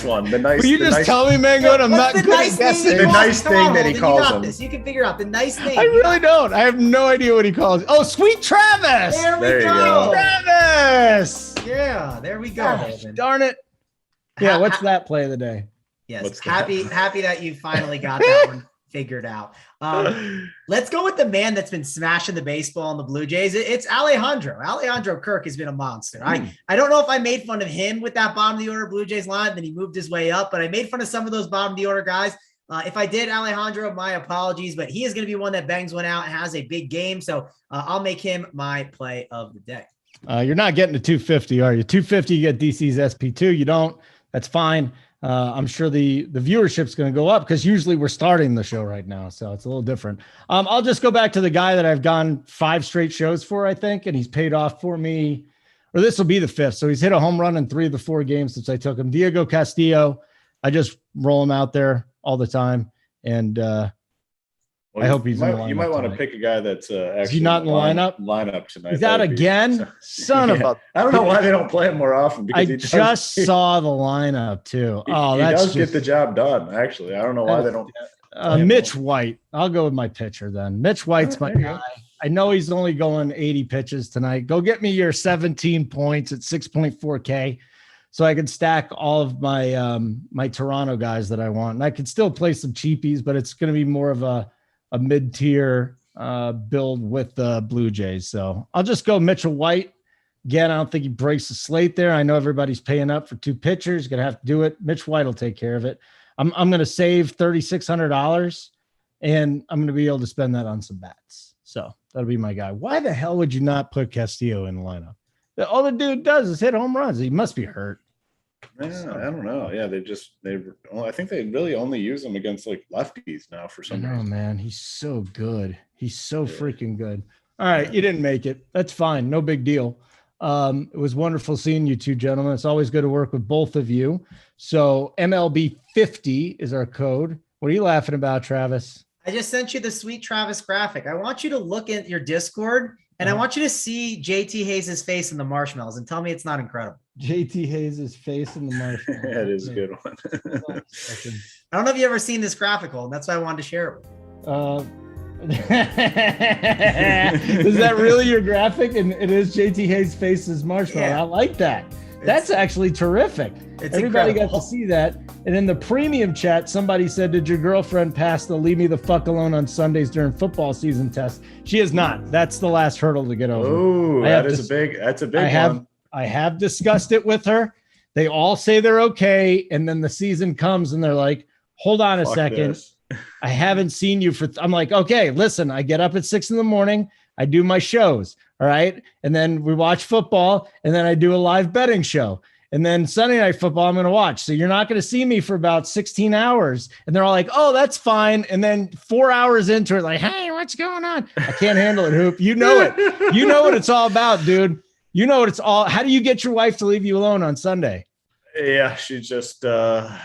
one. Will you just tell me, Mango? I'm not good at guessing. The nice thing that he calls him. You can figure out the nice thing. I really don't. I have no idea what he calls. Oh, Sweet Travis. There we go. Travis. Yeah, there we go. Darn it. Yeah, what's that play of the day? Yes, happy that you finally got that one figured out. Let's go with the man that's been smashing the baseball on the Blue Jays. It's Alejandro Kirk has been a monster. I don't know if I made fun of him with that bottom of the order Blue Jays line, then he moved his way up, but I made fun of some of those bottom of the order guys. If I did, Alejandro, my apologies, but he is going to be one that bangs one out and has a big game. So I'll make him my play of the day. You're not getting to 250, are you? 250, you get DC's SP2. You don't. That's fine. I'm sure the viewership's going to go up because usually we're starting the show right now. So it's a little different. I'll just go back to the guy that I've gone 5 straight shows for, I think, and he's paid off for me, or this will be the 5th. So he's hit a home run in 3 of the 4 games since I took him. Diego Castillo. I just roll him out there all the time. And I hope he's in the lineup. You might want to pick a guy that's actually is he not in the lineup tonight. He's out again? Son of a... I don't know why they don't play him more often. Because I just saw the lineup too. He does get the job done, actually. I don't know why they don't. Mitch White. I'll go with my pitcher then. Mitch White's my guy. I know he's only going 80 pitches tonight. Go get me your 17 points at 6.4K so I can stack all of my my Toronto guys that I want. And I can still play some cheapies, but it's going to be more of a mid-tier build with the Blue Jays. So I'll just go Mitchell White Again, I don't think he breaks the slate there. I know everybody's paying up for 2 pitchers. Going to have to do it. Mitch White will take care of it. I'm going to save $3,600, and I'm going to be able to spend that on some bats. So that'll be my guy. Why the hell would you not put Castillo in the lineup? All the dude does is hit home runs. He must be hurt. Yeah, I don't know. Yeah, I think they really only use him against like lefties now for some reason. Oh man, he's so good. He's so freaking good. All right, you didn't make it. That's fine. No big deal. It was wonderful seeing you two gentlemen. It's always good to work with both of you. So MLB 50 is our code. What are you laughing about, Travis? I just sent you the sweet Travis graphic. I want you to look at your Discord and I want you to see JT Hayes' face in the marshmallows and tell me it's not incredible. JT Hayes' face in the marshmallows. That is a good one. I don't know if you've ever seen this graphical, and that's why I wanted to share it with you. Is that really your graphic? And it is JT Hayes' face as marshmallow. Yeah. I like that. That's actually terrific. Everybody incredible. got to see that. And in the premium chat, somebody said, did your girlfriend pass the leave me the fuck alone on Sundays during football season test? She is not. That's the last hurdle to get over. Oh, that's a big one. I have discussed it with her. They all say they're okay. And then the season comes and they're like, hold on a second. I haven't seen you I'm like, okay, listen, I get up at 6 a.m. I do my shows. All right. And then we watch football, and then I do a live betting show. And then Sunday Night Football, I'm going to watch. So you're not going to see me for about 16 hours. And they're all like, oh, that's fine. And then 4 hours into it, like, hey, what's going on? I can't handle it, Hoop. You know it. You know what it's all about, dude. You know what it's all. How do you get your wife to leave you alone on Sunday? Yeah, she's just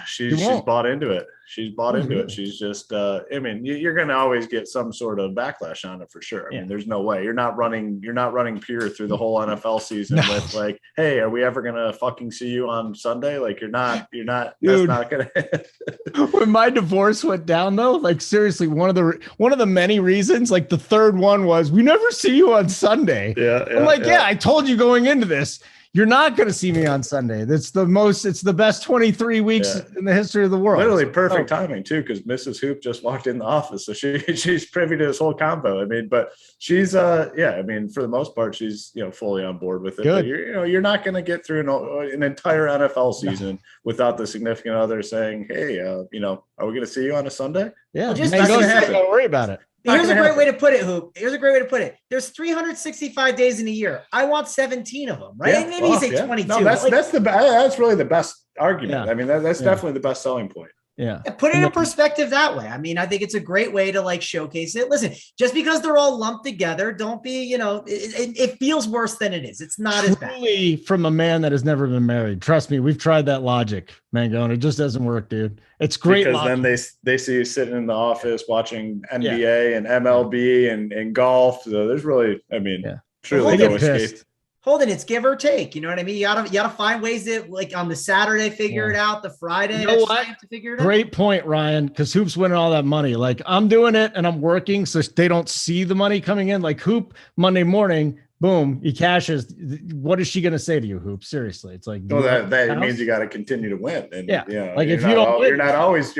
she's bought into it. She's bought into it. She's just I mean, you're going to always get some sort of backlash on it for sure. I mean, there's no way you're not running pure through the whole NFL season with like, hey, are we ever going to fucking see you on Sunday? Like you're not, Dude, that's not going to. When my divorce went down though, like seriously, one of the many reasons, like the third one was we never see you on Sunday. I'm like, I told you going into this, you're not going to see me on Sunday. It's the best 23 weeks in the history of the world. Literally perfect timing too, because Mrs. Hoop just walked in the office, so she's privy to this whole combo. I mean, but she's I mean, for the most part, she's fully on board with it. Good. But you're not going to get through an entire NFL season without the significant other saying, hey, are we going to see you on a Sunday? Yeah, just don't worry about it. Here's a great way to put it, Hoop. Here's a great way to put it. There's 365 days in a year. I want 17 of them, right? Yeah. Maybe you say 22. No, that's really the best argument. Yeah. I mean, that's definitely the best selling point. Yeah. Put it in perspective that way. I mean, I think it's a great way to like showcase it. Listen, just because they're all lumped together, don't be, it feels worse than it is. It's not as bad. Truly from a man that has never been married. Trust me, we've tried that logic, Mango, and it just doesn't work, dude. It's great. Because logic. then they see you sitting in the office watching NBA and MLB and golf. So there's really, I mean, truly no escape. Holden, it's give or take. You know what I mean? You gotta find ways that, like, on the Saturday, figure it out. The Friday, you know what? you have to figure it out. Great point, Ryan. Because Hoop's winning all that money. Like I'm doing it and I'm working, so they don't see the money coming in. Like Hoop Monday morning, boom, he cashes. What is she gonna say to you, Hoop? Seriously, it's like, that means you got to continue to win. And like if you don't, you're not always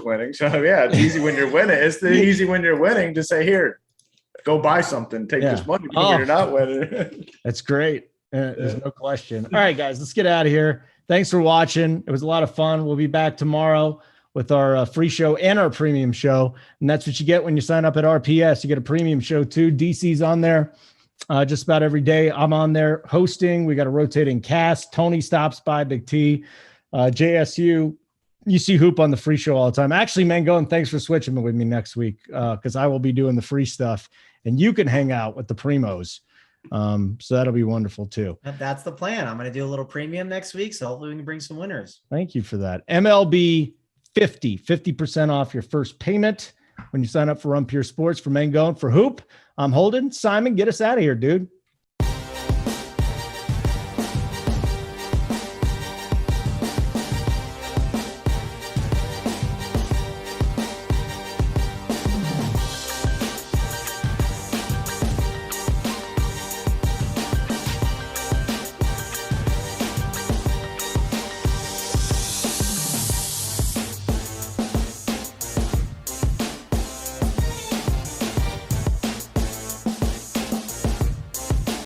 winning. So it's easy when you're winning. It's easy when you're winning to say, here, go buy something, take this money when you're not winning. That's great. There's no question. All right, guys, let's get out of here. Thanks for watching. It was a lot of fun. We'll be back tomorrow with our free show and our premium show. And that's what you get when you sign up at RPS. You get a premium show too. DC's on there just about every day. I'm on there hosting. We got a rotating cast. Tony stops by, Big T, JSU. You see Hoop on the free show all the time. Actually, Mango, and thanks for switching with me next week because I will be doing the free stuff and you can hang out with the primos. So that'll be wonderful too. That's the plan. I'm going to do a little premium next week. So hopefully we can bring some winners. Thank you for that. MLB 50% off your first payment when you sign up for Run Pure Sports. For Mango and for Hoop, I'm Holden. Simon, get us out of here, dude.